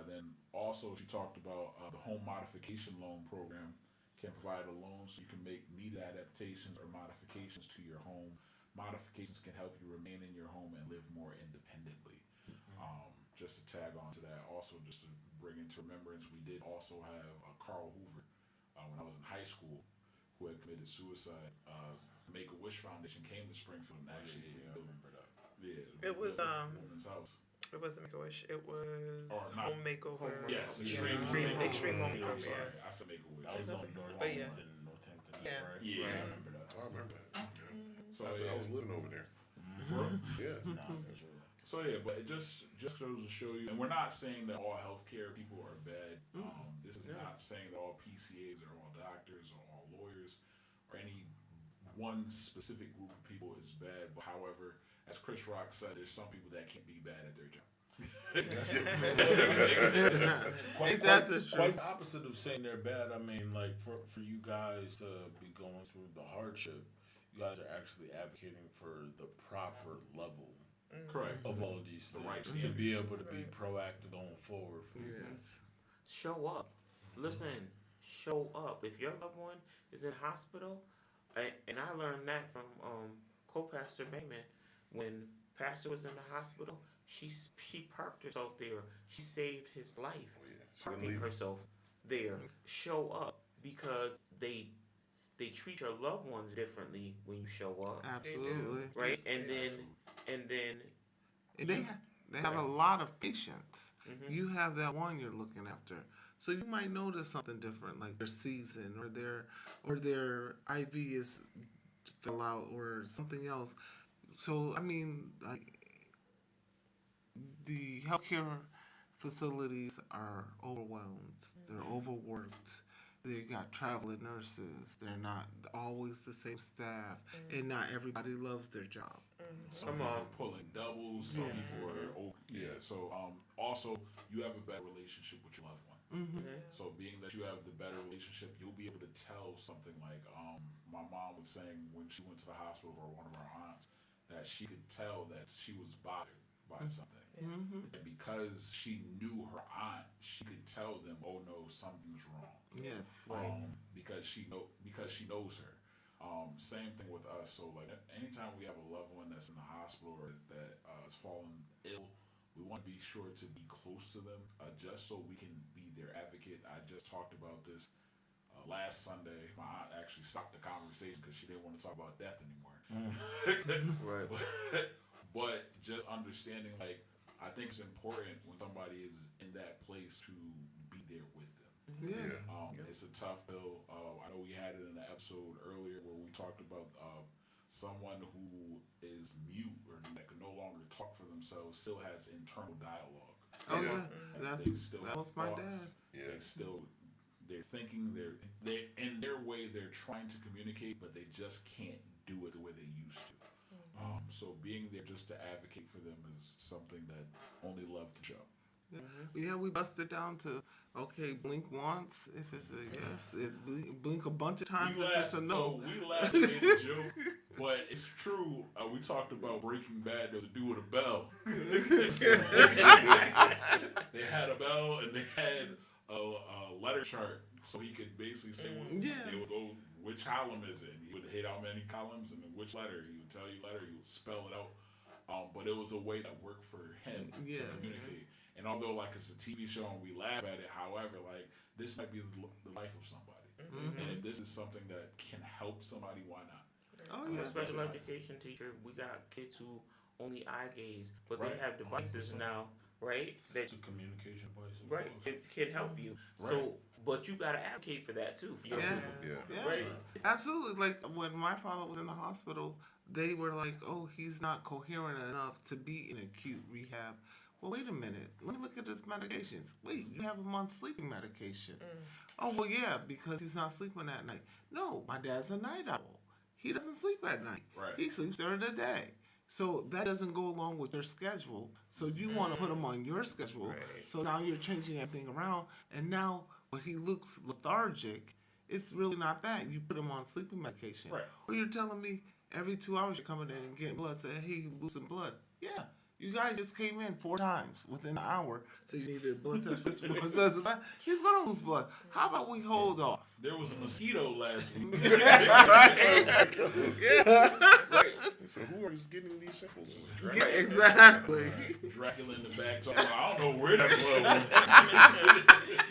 Then also she talked about the home modification loan program can provide a loan so you can make needed adaptations or modifications to your home. Modifications can help you remain in your home and live more independently. Just to tag on to that, also just to bring into remembrance, we did also have Carl Hoover when I was in high school who had committed suicide. Make-A-Wish Foundation came to Springfield and actually remember that. Yeah, It was woman's house. It wasn't Make-A-Wish. It was Or not. Home Makeover. Yes, Extreme Home I'm Makeover. sorry, Yeah. I said Make-A-Wish. I was on But yeah. Northampton, Yeah. right? Yeah, Right. I remember that. I remember that. So I was living over there. Yeah. Nah, for sure. So yeah, but it just goes to show you, and we're not saying that all healthcare people are bad. This is not saying that all PCAs or all doctors or all lawyers or any one specific group of people is bad. But however, as Chris Rock said, there's some people that can't be bad at their job. Ain't that the truth? Quite the opposite of saying they're bad. I mean, like for you guys to be going through the hardship, you guys are actually advocating for the proper level Correct. of all of these The things right to standard. be able to be proactive going forward. Yes. Show up. Listen, show up. If your loved one is in hospital, and I learned that from co-pastor Bayman, when pastor was in the hospital, she parked herself there. She saved his life. Oh, yeah. She didn't Parking leave. herself there. Show up because they treat your loved ones differently when you show up, Absolutely. right? And then And they have a lot of patients. You have that one you're looking after, so you might notice something different, like their season or their IV is fell out or something else. So I mean, like the healthcare facilities are overwhelmed. They're overworked. They got traveling nurses. They're not always the same staff, and not everybody loves their job. Some Come people on. are pulling doubles. Some Yeah. people are yeah. So also you have a better relationship with your loved one. So being that you have the better relationship, you'll be able to tell something like my mom was saying when she went to the hospital for one of our aunts that she could tell that she was bothered by something. And because she knew her aunt, she could tell them, "Oh no, something's wrong." Yes. Because she knows her. Same thing with us. So like anytime we have a loved one that's in the hospital or that is fallen ill, we want to be sure to be close to them, just so we can be their advocate. I just talked about this last Sunday. My aunt actually stopped the conversation because she didn't want to talk about death anymore. right. But just understanding, like, I think it's important when somebody is in that place to be there with them. Yeah. It's a tough bill. I know we had it in the episode earlier where we talked about someone who is mute or that can no longer talk for themselves still has internal dialogue. Oh Yeah. yeah. They still That have was my thoughts. dad. Yeah. They're thinking. They in their way they're trying to communicate, but they just can't do it the way they used to. So being there just to advocate for them is something that only love can show. Yeah, we busted down to okay, blink once if it's a yes, if blink a bunch of times if it's a no. So we laughed and made a joke, but it's true. We talked about Breaking Bad. There was a dude with a bell. They had a bell and they had a letter chart, so he could basically say what they would go. Which column is it? And he would hit how many columns and then which letter. He would tell you letter. He would spell it out. But it was a way that worked for him to communicate. And although like it's a TV show and we laugh at it, however, like this might be the life of somebody. And if this is something that can help somebody, why not? Oh I'm yeah. a special education teacher. We got kids who only eye gaze, but Right. they have devices now, right? That It's a communication device. Of right course. it can help you. Right. So, but you gotta advocate for that too. For your Yeah. children. Yeah. Yeah. Right. Absolutely. Like when my father was in the hospital, they were like, "Oh, he's not coherent enough to be in acute rehab." Well, wait a minute. Let me look at his medications. Wait, you have him on sleeping medication. Oh, well, yeah, because he's not sleeping at night. No, my dad's a night owl. He doesn't sleep at night. Right. He sleeps during the day. So that doesn't go along with your schedule. So you want to put him on your schedule. Right. So now you're changing everything around. And now when he looks lethargic, it's really not that. You put him on sleeping medication. Right. Or you're telling me every 2 hours you're coming in and getting blood. Say, hey, he's losing blood. Yeah. You guys just came in 4 times within an hour. So you needed a blood test. He's going to lose blood. How about we hold off? There was a mosquito last week. So who is getting these samples? Is it Yeah, Dracula? exactly. Dracula in the back talking about, I don't know where that blood went.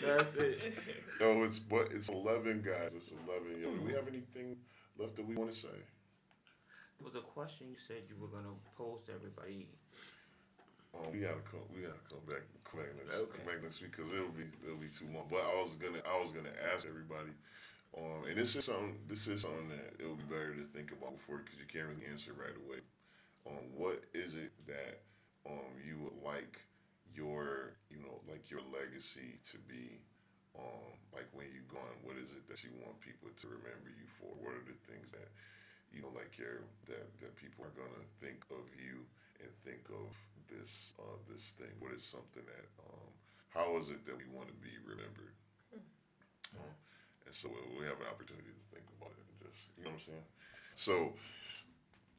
That's it. No, it's 11 guys. It's 11. Yo, do we have anything left that we want to say? There was a question you said you were gonna pose to everybody. We gotta come back next week because it'll be too long. But I was gonna ask everybody, and this is something that it would be better to think about before because you can't really answer right away. What is it that you would like your legacy to be? Like when you're gone, what is it that you want people to remember you for? What are the things that like that people are gonna think of you and think of this thing. What is something that how is it that we want to be remembered? And so we have an opportunity to think about it and just, you know what I'm saying? So,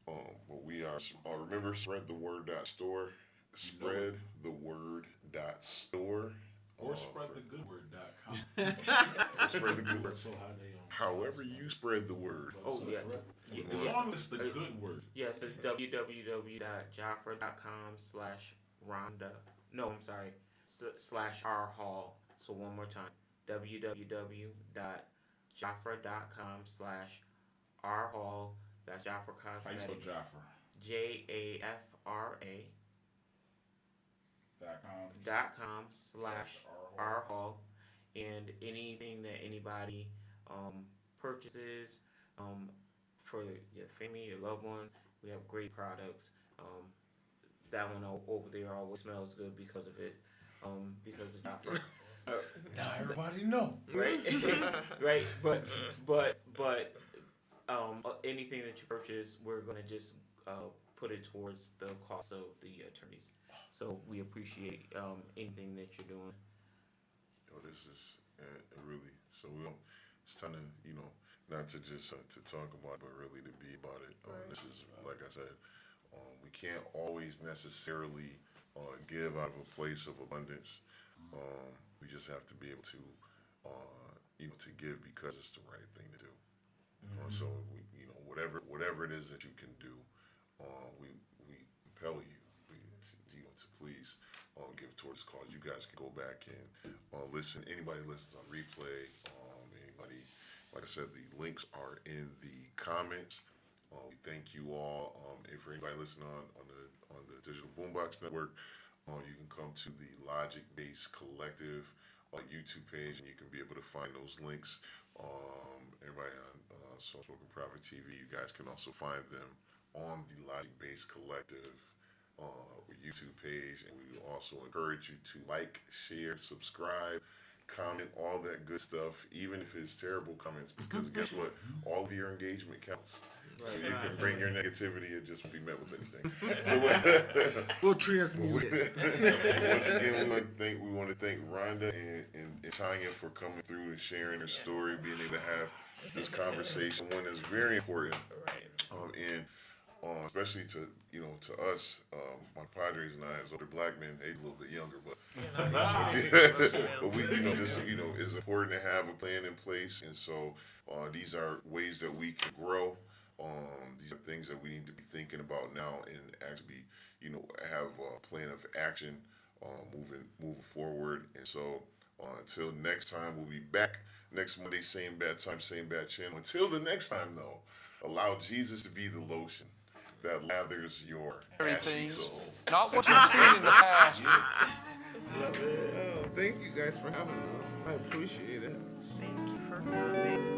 but we are, remember, spread the word dot store, spread the word dot store. Or spreadthegoodword.com. Spread the good word. So how they However you spread the word. Oh, yeah. As long as it's the good word. Yes, it's www.jafra.com/Rhonda. No, I'm sorry. /R Hall. So one more time. www.jafra.com/R Hall. That's Jafra How you spell Cosmetics. Jaffa? JAFRA. .com/R Hall. And anything that anybody purchases for your family, your loved ones, we have great products. That one over there always smells good because of it. Because of Jafra. now everybody know. Right? Right? But anything that you purchase, we're gonna just put it towards the cost of the attorneys. So we appreciate anything that you're doing. This is really, so it's time to, not to just to talk about it, but really to be about it. This is, like I said, we can't always necessarily give out of a place of abundance. We just have to be able to, to give because it's the right thing to do. So we, whatever it is that you can do, we compel you, to please give towards the cause. You guys can go back and listen. Anybody listens on replay. Anybody, like I said, the links are in the comments. We thank you all. And for anybody listening on the Digital Boombox Network, you can come to the Logic Based Collective YouTube page, and you can be able to find those links. Everybody on Soft Spoken Prophet TV, you guys can also find them on the Logic Based Collective YouTube page, and we will also encourage you to like, share, subscribe, comment, all that good stuff, even if it's terrible comments, because guess what? All of your engagement counts. So you can bring your negativity and just be met with anything. So We'll transmute it. once again, we want to thank Rhonda and Tanya for coming through and sharing their story, being able to have this conversation, one that's very important. And especially to us, my padres and I, as older black men, age a little bit younger, but we it's important to have a plan in place, and so these are ways that we can grow. These are things that we need to be thinking about now, and actually, have a plan of action, moving forward. And so, until next time, we'll be back next Monday, same bad time, same bad channel. Until the next time, though, allow Jesus to be the lotion that lathers your ashy soul. Not what you've seen in the past. Thank you guys for having us. I appreciate it. Thank you for coming.